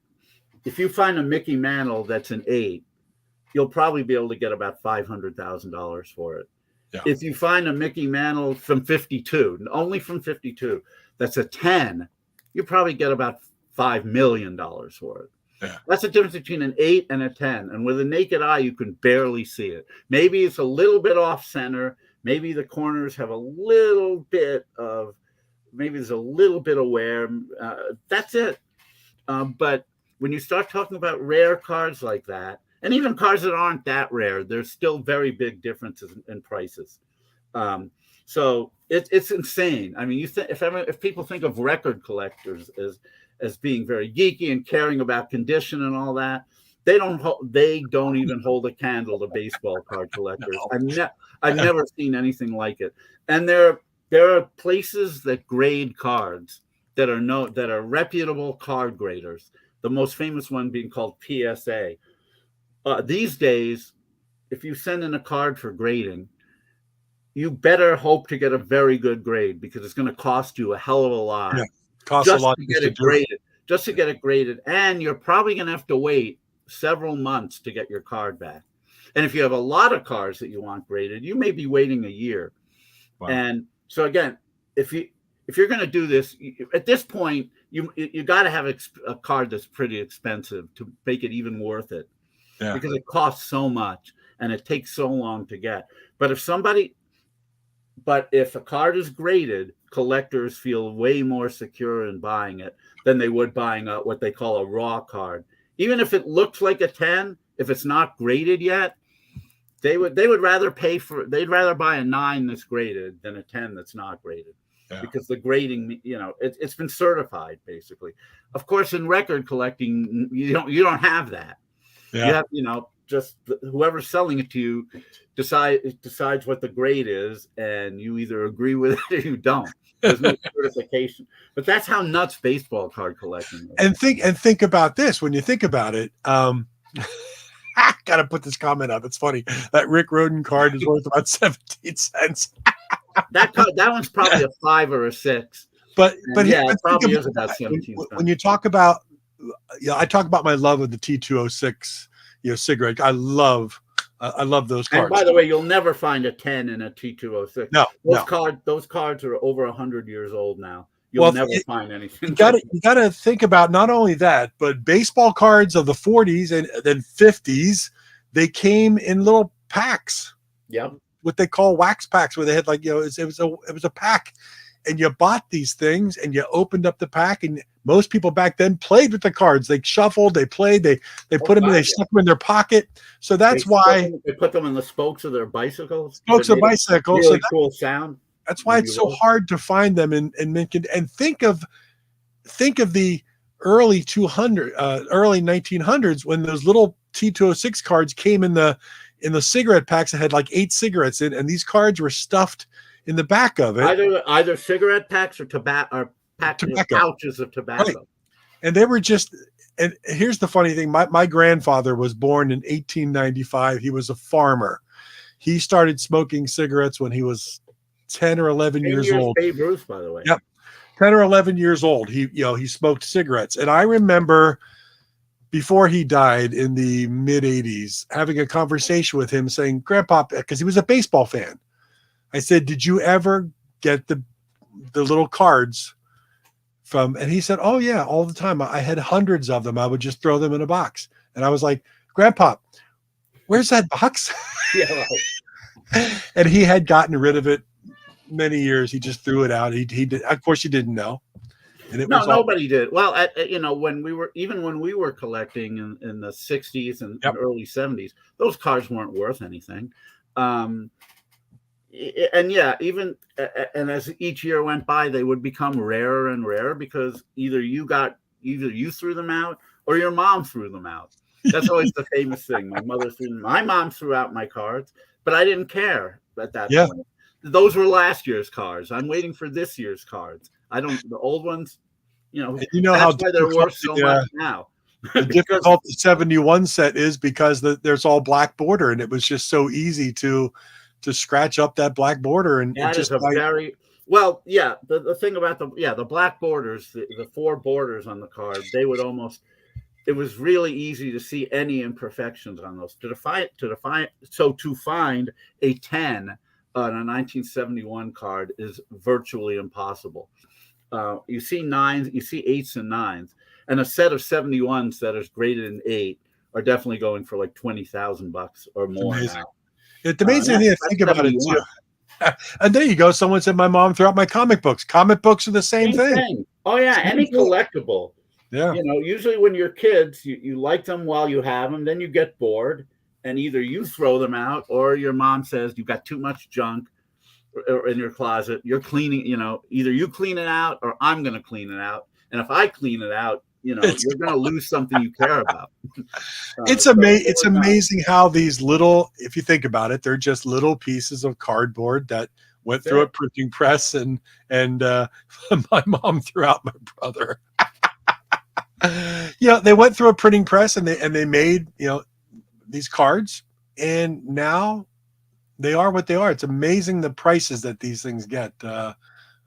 a Mickey Mantle that's an 8, you'll probably be able to get about $500,000 for it. Yeah. If you find a Mickey Mantle from 52, only from 52, that's a 10, you probably get about $5 million for it. Yeah. That's the difference between an 8 and a 10. And with a naked eye, you can barely see it. Maybe it's a little bit off center. Maybe the corners have a little bit of, maybe there's a little bit of wear. That's it. But when you start talking about rare cards like that, and even cards that aren't that rare, there's still very big differences in prices. So it's insane. I mean, if people think of record collectors as being very geeky and caring about condition and all that, they don't even hold a candle to baseball card collectors. No. I've never seen anything like it. And there are places that grade cards that are reputable card graders. The most famous one being called PSA. These days, if you send in a card for grading, you better hope to get a very good grade, because it's going to cost you a hell of a lot. Yeah, costs a lot to get it graded. Just to get it graded, and you're probably going to have to wait several months to get your card back. And if you have a lot of cards that you want graded, you may be waiting a year. Wow. And so again, if you're going to do this, at this point, you got to have a card that's pretty expensive to make it even worth it. Yeah. Because it costs so much and it takes so long to get. But if a card is graded, collectors feel way more secure in buying it than they would buying what they call a raw card. Even if it looks like a 10, if it's not graded yet, they would rather they'd rather buy a 9 that's graded than a 10 that's not graded. Yeah. Because the grading, it's been certified basically. Of course, in record collecting, you don't have that. Yeah. You have, just whoever's selling it to you decides what the grade is, and you either agree with it or you don't. There's no certification. But that's how nuts baseball card collecting is. And think about this. When you think about it, gotta put this comment up. It's funny. That Rick Rhoden card is worth about 17 cents. That one's probably a 5 or a 6. But yeah, it probably is about 17 cents. When you talk about, I talk about my love of the T206, cigarette. I love those cards. And by the way, you'll never find a 10 in a T206. No, those cards are over 100 years old now. You'll never find anything. You got to think about not only that, but baseball cards of the 40s and then 50s, they came in little packs. Yep. What they call wax packs, where they had it was a pack, and you bought these things and you opened up the pack, and most people back then played with the cards. They shuffled, they played, they put them in, they stuck them in their pocket. So that's why they put them in the spokes of their bicycles. Spokes of bicycles. Really cool sound. That's why it's so hard to find them in Mint. And think of the early 1900s when those little T206 cards came in the cigarette packs that had like 8 cigarettes in, and these cards were stuffed in the back of it. Either cigarette packs or tobacco. Pouches of tobacco. Right. And they were just, and here's the funny thing. My grandfather was born in 1895. He was a farmer. He started smoking cigarettes when he was 10 or 11 years old. Babe Ruth, by the way. Yep. 10 or 11 years old. He smoked cigarettes. And I remember before he died in the mid 80s, having a conversation with him saying, Grandpa, because he was a baseball fan. I said, did you ever get the little cards and he said, oh yeah, all the time. I had hundreds of them. I would just throw them in a box. And I was like, Grandpa, where's that box? Yeah, right. And he had gotten rid of it many years. He just threw it out. He did. Of course, he didn't know. And nobody did. Well, when we were collecting in the 60s and early 70s, those cards weren't worth anything. And as each year went by, they would become rarer and rarer because either you threw them out or your mom threw them out. That's always the famous thing. My mom threw out my cards, but I didn't care at that point. Those were last year's cards. I'm waiting for this year's cards. The old ones, that's why they're worth so much now. The difficult 71 set is because there's all black border, and it was just so easy to scratch up that black border. And that is the thing about the black borders, the 4 borders on the card, it was really easy to see any imperfections on those. To find a 10 on a 1971 card is virtually impossible. You see 9s, you see 8s and 9s, and a set of 71s that is graded in 8 are definitely going for like $20,000 or more now. The amazing thing to think about it too. And there you go. Someone said my mom threw out my comic books. Comic books are the same thing. Oh yeah, Same any thing. collectible. Yeah. You know, usually when you're kids, you like them while you have them, then you get bored, and either you throw them out or your mom says you've got too much junk in your closet. You're cleaning, you know, either you clean it out or I'm going to clean it out. And if I clean it out, you know, you're going to lose something you care about. It's amazing how these little, if you think about it, they're just little pieces of cardboard that went through a printing press, and my mom threw out my brother. Yeah, they went through a printing press and they made, you know, these cards, and now they are what they are. It's amazing the prices that these things get.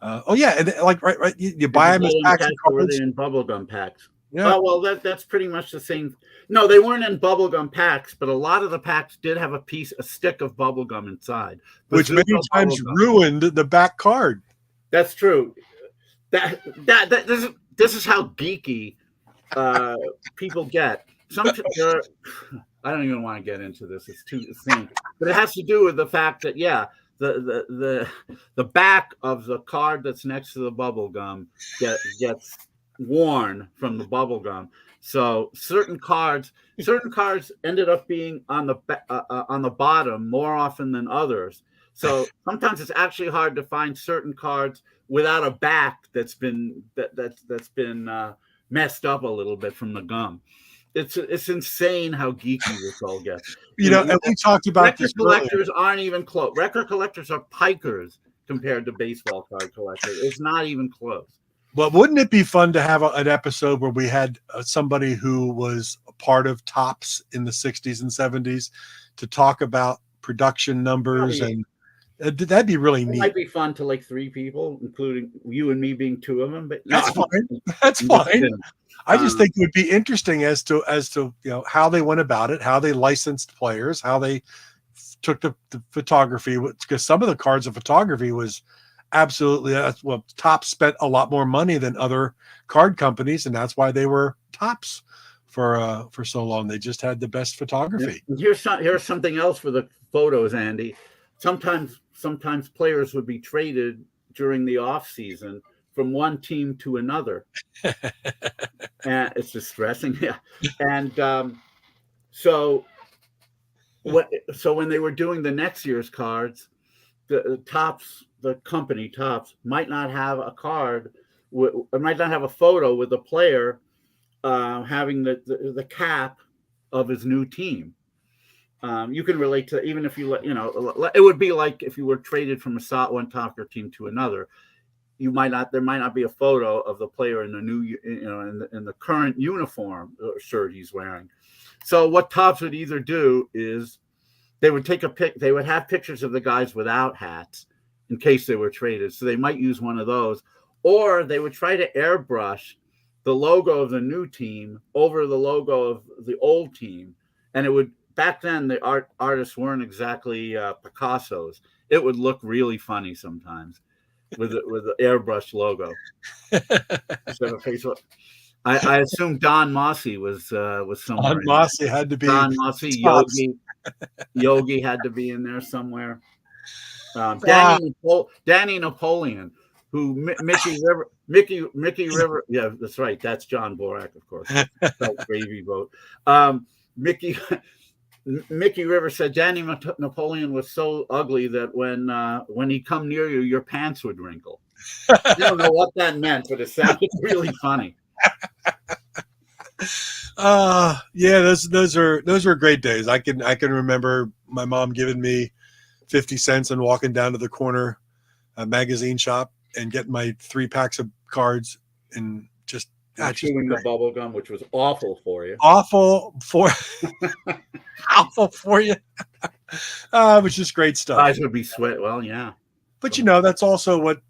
Oh yeah, and like right, you buy them as packs of cards. Were they in bubblegum packs? Yeah. Oh well, that's pretty much the same. No, they weren't in bubblegum packs, but a lot of the packs did have a stick of bubblegum inside, which many times ruined the back card. That's true. This is how geeky people get. I don't even want to get into this. It's too thin, but it has to do with the fact that the back of the card that's next to the bubble gum gets worn from the bubble gum. So certain cards ended up being on the bottom more often than others. So sometimes it's actually hard to find certain cards without a back that's been messed up a little bit from the gum. It's insane how geeky this all gets. You know, and we talked about this. Record collectors aren't even close. Record collectors are pikers compared to baseball card collectors. It's not even close. Well, wouldn't it be fun to have an episode where we had somebody who was a part of Topps in the 60s and 70s to talk about production numbers? And that'd be really neat. It might be fun to like 3 people, including you and me being 2 of them. But that's fine. That's fine. I just think it would be interesting as to you know how they went about it, how they licensed players, how they took the photography, because some of the cards of photography was absolutely Topps spent a lot more money than other card companies, and that's why they were Topps for so long. They just had the best photography. Here's something else for the photos, Andy. Sometimes players would be traded during the off season from one team to another. And it's distressing. Yeah. And so when they were doing the next year's cards, the company Topps might not have a card, might not have a photo with the player having the cap of his new team. You can relate to, even if you know, it would be like if you were traded from one soccer team to another. There might not be a photo of the player in the new, in the current uniform or shirt he's wearing. So what Topps would either do is they would take they would have pictures of the guys without hats in case they were traded. So they might use one of those, or they would try to airbrush the logo of the new team over the logo of the old team. And it would, back then the artists weren't exactly Picassos. It would look really funny sometimes with the airbrush logo. I assume Don Mossy was somewhere. Don Mossy had to be. Don Mossy, Yogi had to be in there somewhere. Danny Napoleon, who Mickey River. Yeah, that's right. That's John Borak, of course. That gravy boat. Mickey River said Danny Napoleon was so ugly that when he come near you, your pants would wrinkle. I don't know what that meant, but it sounded really funny. Yeah, those are great days. I can remember my mom giving me 50 cents and walking down to the corner magazine shop and getting my 3 packs of cards and just chewing the bubble gum, which was awful for you. Awful for you. It was just great stuff. Eyes would be sweat. Well, yeah. But that's also what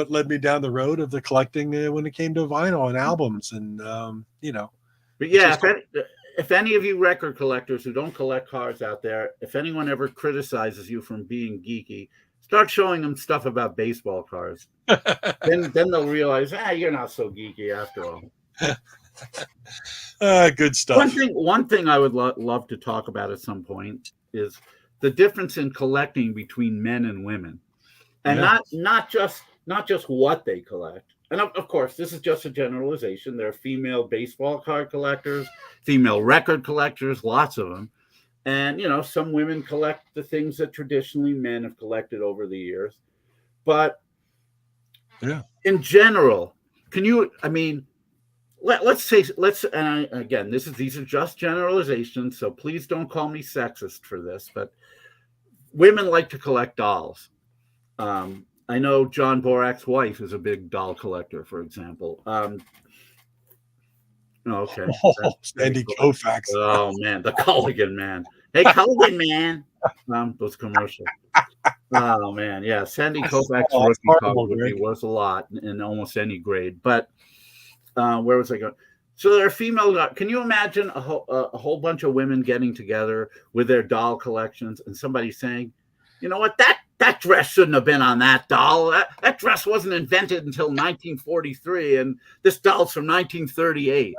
led me down the road of the collecting when it came to vinyl and albums and But yeah, if any of you record collectors who don't collect cards out there, if anyone ever criticizes you from being geeky, start showing them stuff about baseball cards. then they'll realize, you're not so geeky after all. Good stuff. One thing I would love to talk about at some point is the difference in collecting between men and women. and not just what they collect. And of course, this is just a generalization. There are female baseball card collectors, female record collectors, lots of them. And, some women collect the things that traditionally men have collected over the years. But in general, again, these are just generalizations, so please don't call me sexist for this, but women like to collect dolls. I know John Borak's wife is a big doll collector, for example. Okay. Sandy Koufax. Oh man, the Culligan man. Hey, Culligan man. Those commercials. Oh man, yeah. Sandy Koufax rookie card would be worth a lot in almost any grade. But where was I going? So there are female. Can you imagine a whole bunch of women getting together with their doll collections and somebody saying, "You know what? That dress shouldn't have been on that doll. That dress wasn't invented until 1943, and this doll's from 1938."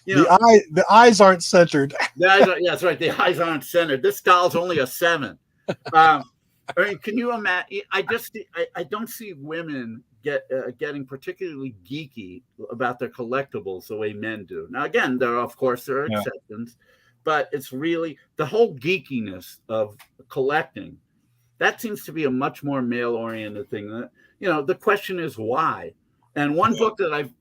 The eyes aren't centered. That's right. The eyes aren't centered. This doll's only a 7. Can you imagine? I don't see women getting particularly geeky about their collectibles the way men do. Now, again, there are exceptions, but it's really the whole geekiness of collecting. That seems to be a much more male-oriented thing. The question is why. And one book that I've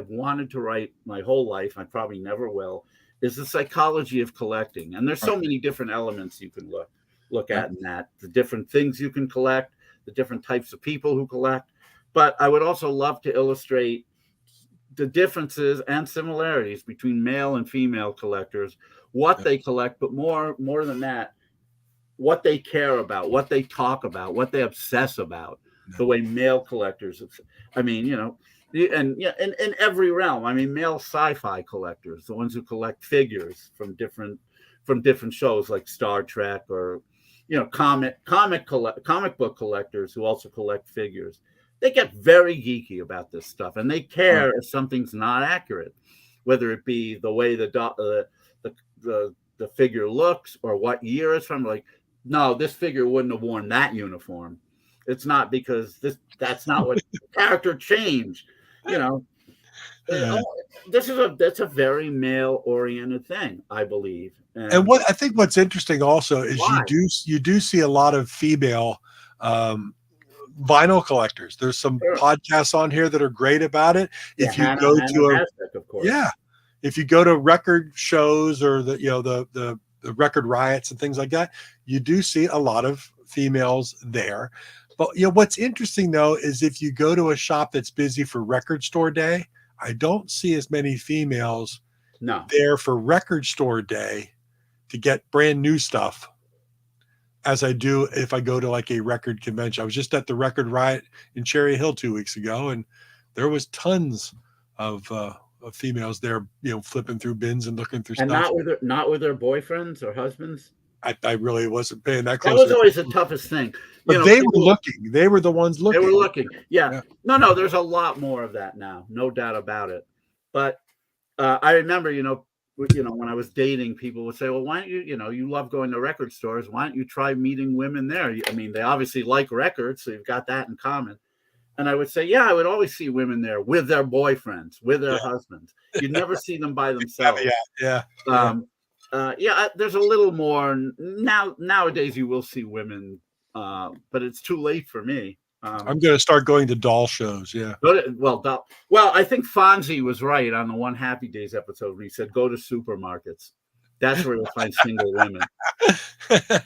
wanted to write my whole life, I probably never will, is The Psychology of Collecting. And there's so many different elements you can look at in that, the different things you can collect, the different types of people who collect. But I would also love to illustrate the differences and similarities between male and female collectors, what they collect, but more than that, what they care about, what they talk about, what they obsess about, the way male collectors, and in every realm. Male sci-fi collectors, the ones who collect figures from different shows like Star Trek, or comic book collectors who also collect figures. They get very geeky about this stuff, and they care if something's not accurate, whether it be the way the figure looks or what year it's from. Like, no, this figure wouldn't have worn that uniform. It's not because that's not what the character changed. That's a very male-oriented thing, I believe. And what I think what's interesting also is you do see a lot of female vinyl collectors. There's some podcasts on here that are great about it. If you go to if you go to record shows or the record riots and things like that, you do see a lot of females there. But what's interesting though is if you go to a shop that's busy for record store day, I don't see as many females there for record store day to get brand new stuff as I do if I go to like a record convention. I was just at the record riot in Cherry Hill 2 weeks ago, and there was tons of females there, flipping through bins and looking through and stuff. Not with their boyfriends or husbands. I really wasn't paying that close. That was always the toughest thing. But they were looking. They were the ones looking. They were looking. Yeah. No, there's a lot more of that now. No doubt about it. But I remember, when I was dating, people would say, well, why don't you love going to record stores. Why don't you try meeting women there? They obviously like records, so you've got that in common. And I would say, I would always see women there with their boyfriends, with their husbands. You'd never see them by themselves. There's a little more nowadays. You will see women, but it's too late for me. I'm going to start going to doll shows. Yeah. I think Fonzie was right on the One Happy Days episode when he said, "Go to supermarkets. That's where you'll find single women."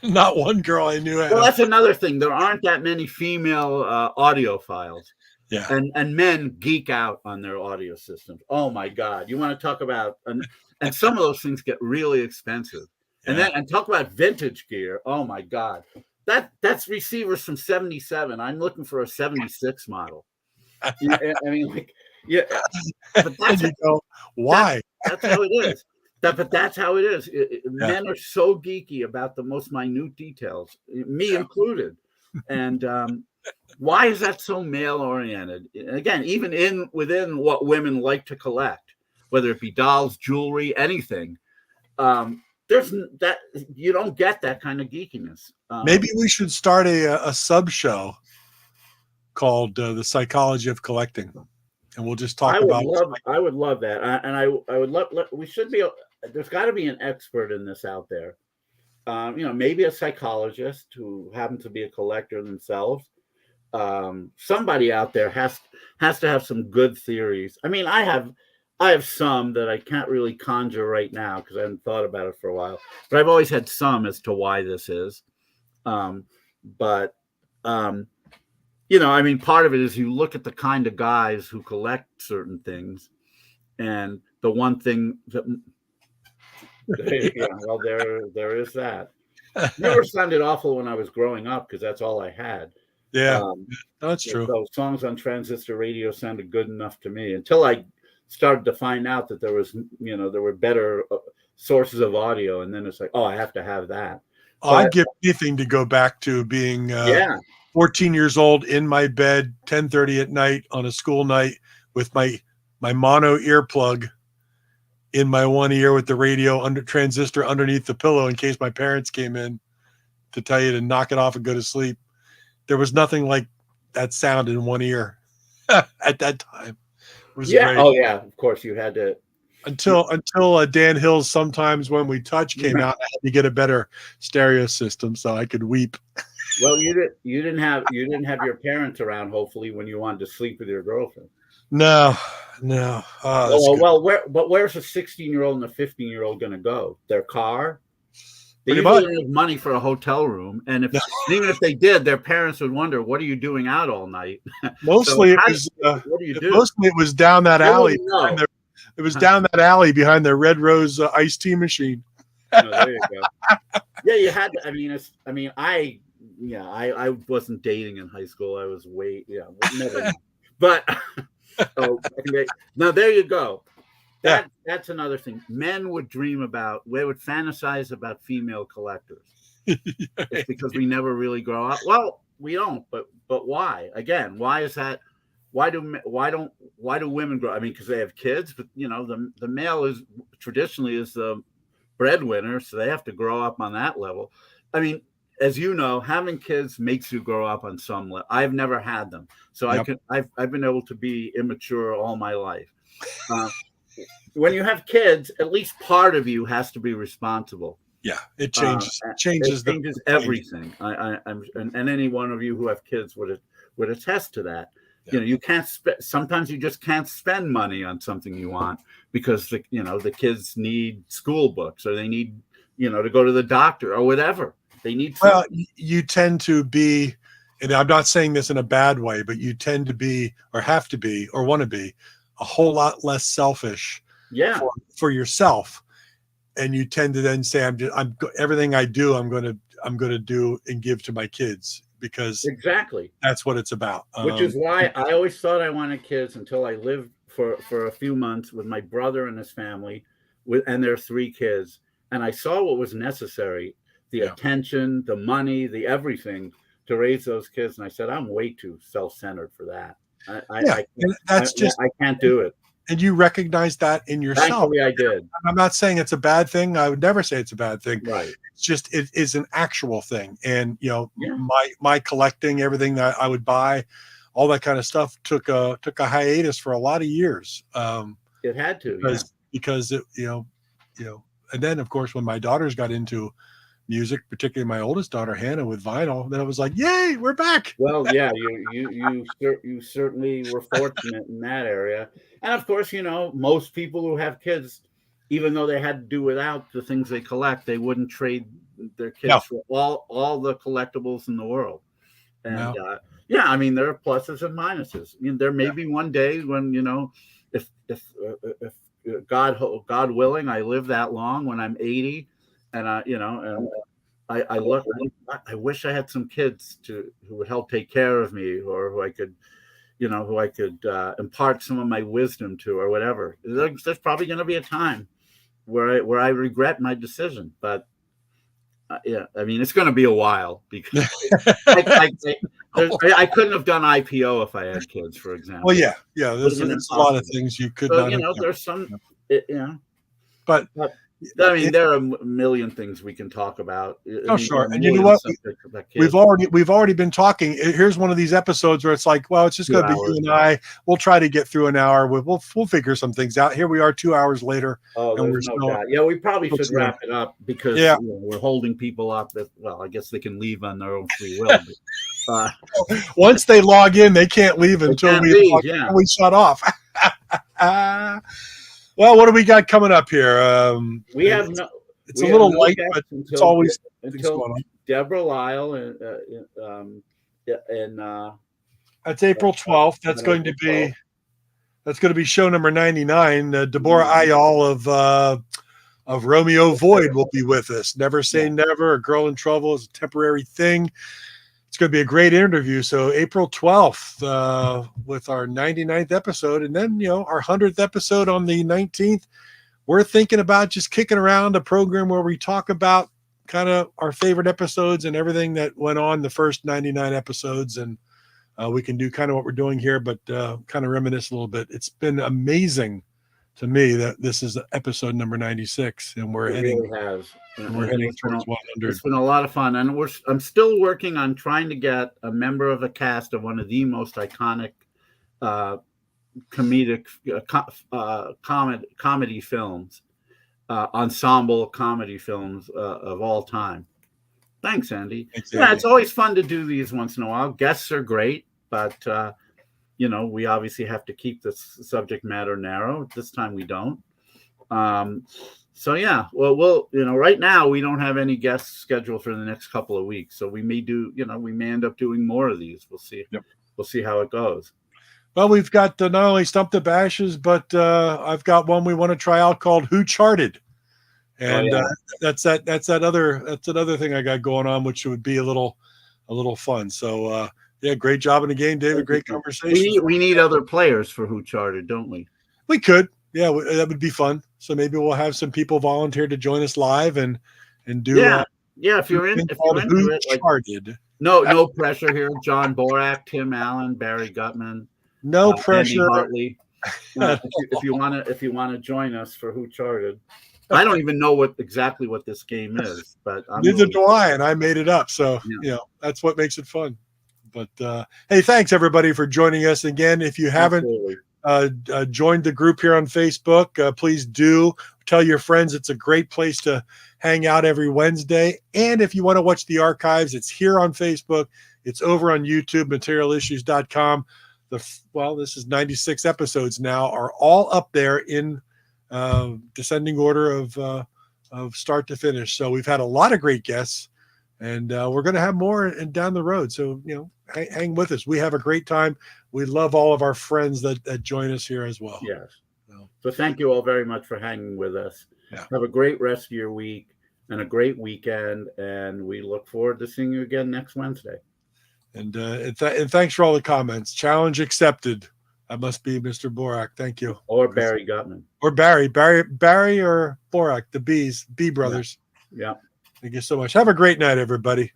Not one girl I knew. Well, that's another thing. There aren't that many female audiophiles. Yeah. And men geek out on their audio systems. Oh my God! You want to talk about and some of those things get really expensive. And talk about vintage gear. Oh my God. That's receivers from 77. I'm looking for a 76 model. But that's why? That's how it is. But that's how it is. Men are so geeky about the most minute details, me included. And why is that so male-oriented? Again, even within what women like to collect, whether it be dolls, jewelry, anything. There's that you don't get that kind of geekiness. Maybe we should start a sub show called The Psychology of Collecting. And we'll just talk about I would love that. I would love, we should be, there's got to be an expert in this out there. Maybe a psychologist who happens to be a collector themselves. Somebody out there has to have some good theories. I mean, I have some that I can't really conjure right now because I haven't thought about it for a while. But I've always had some as to why this is. I mean, part of it is you look at the kind of guys who collect certain things, and the one thing that well, there is that. Never sounded awful when I was growing up because that's all I had. Yeah, that's true. Those songs on transistor radio sounded good enough to me until I started to find out that there were better sources of audio, and then it's like, oh, I have to have that. I'd give anything to go back to being 14 years old in my bed, 10:30 at night on a school night with my mono earplug in my one ear with the radio under transistor underneath the pillow in case my parents came in to tell you to knock it off and go to sleep. There was nothing like that sound in one ear at that time. It was great. Oh yeah, of course you had to. Until Dan Hill's Sometimes When We Touch came out, I had to get a better stereo system so I could weep. Well, you didn't have your parents around, hopefully, when you wanted to sleep with your girlfriend. No. Where's a 16-year-old and a 15-year-old going to go? Their car? They usually don't have money for a hotel room, and even if they did, their parents would wonder, "What are you doing out all night?" Mostly, it was down that alley. It was down that alley behind the Red Rose iced tea machine. There you go. Yeah, you had to. I wasn't dating in high school. I was never. But now there you go. That's another thing. Men would fantasize about female collectors. It's because we never really grow up. Well, we don't. But why? Again, why is that? Why do women grow? I mean, because they have kids, but the male is traditionally the breadwinner, so they have to grow up on that level. I mean, as you know, having kids makes you grow up on some level. I've never had them, so I've been able to be immature all my life. When you have kids, at least part of you has to be responsible. Yeah, it changes everything. And any one of you who have kids would attest to that. Yeah. You can't sometimes you just can't spend money on something you want because the kids need school books or they need to go to the doctor or whatever. They need food. Well, you tend to be, and I'm not saying this in a bad way, but you tend to be or have to be or want to be a whole lot less selfish for yourself. And you tend to then say, I'm everything I do, I'm going to do and give to my kids. Because exactly that's what it's about. Which is why I always thought I wanted kids until I lived for a few months with my brother and his family, and their 3 kids, and I saw what was necessary: the attention, the money, the everything to raise those kids. And I said, I'm way too self-centered for that. I can't do it. And you recognize that in yourself. Thankfully, I did. I'm not saying it's a bad thing. I would never say it's a bad thing. Right. It's just it is an actual thing. And my collecting, everything that I would buy, all that kind of stuff took a hiatus for a lot of years. It had to because it and then of course when my daughters got into music, particularly my oldest daughter Hannah with vinyl, then it was like, yay, we're back. Well, yeah, you certainly were fortunate in that area. And of course, most people who have kids, even though they had to do without the things they collect, they wouldn't trade their kids for all the collectibles in the world. And I mean, there are pluses and minuses. I mean, there may be one day when if God willing, I live that long, when I'm 80, and I look. I wish I had some kids who would help take care of me, or who I could impart some of my wisdom to, or whatever. There's probably going to be a time where I regret my decision, but I mean, it's going to be a while because I couldn't have done IPO if I had kids, for example. Well, there's a lot of things you could not. There's some, But I mean, there are a million things we can talk about. Oh, sure. And you know what? We've already been talking. Here's one of these episodes where it's like, well, it's just going to be you and I. We'll try to get through an hour. We'll figure some things out. Here we are 2 hours later. Oh, and there's no doubt. Yeah, we probably should wrap it up because we're holding people up. Well, I guess they can leave on their own free will. But, once they log in, they can't leave until we shut off. Well, what do we got coming up here? We have it's a little light, but it's always until Deborah Lyle and that's April 12th. That's going to be show number 99. Deborah Ayal of Romeo Void will be with us. Never Say Never. A Girl in Trouble is a temporary thing. It's going to be a great interview. So April 12th with our 99th episode. And then, our 100th episode on the 19th. We're thinking about just kicking around a program where we talk about kind of our favorite episodes and everything that went on the first 99 episodes. And we can do kind of what we're doing here, but kind of reminisce a little bit. It's been amazing to me that this is episode number 96 and we're heading towards 100. It's been a lot of fun, and I'm still working on trying to get a member of a cast of one of the most iconic comedic comedy films, ensemble comedy films of all time. Thanks, Andy. Yeah, it's always fun to do these once in a while. Guests are great, but we obviously have to keep the subject matter narrow. This time we don't. So yeah, we'll right now we don't have any guests scheduled for the next couple of weeks. So we may we may end up doing more of these. We'll see. Yep. We'll see how it goes. Well, we've got not only Stump the Bashes, but I've got one we want to try out called Who Charted. And that's another thing I got going on, which would be a little fun. So great job in the game, David. Great conversation. We need other players for Who Charted, don't we? We could. Yeah, that would be fun. So maybe we'll have some people volunteer to join us live and do. If you're into it, Charted. No pressure here. John Borak, Tim Allen, Barry Gutman. No pressure. Andy Hartley. If you want to join us for Who Charted. I don't even know exactly what this game is, but neither do I, and I made it up. So that's what makes it fun. But hey, thanks everybody for joining us again. If you haven't joined the group here on Facebook, please do tell your friends. It's a great place to hang out every Wednesday. And if you want to watch the archives, it's here on Facebook. It's over on YouTube, materialissues.com. This is 96 episodes now, are all up there in descending order of start to finish. So we've had a lot of great guests, and we're going to have more down the road. So, hang with us. We have a great time. We love all of our friends that join us here as well. Yes. So thank you all very much for hanging with us. Yeah. Have a great rest of your week and a great weekend. And we look forward to seeing you again next Wednesday. And thanks for all the comments. Challenge accepted. That must be Mr. Borak. Thank you. Or Barry Gutman. Or Barry or Borak, the B brothers. Yeah. Thank you so much. Have a great night, everybody.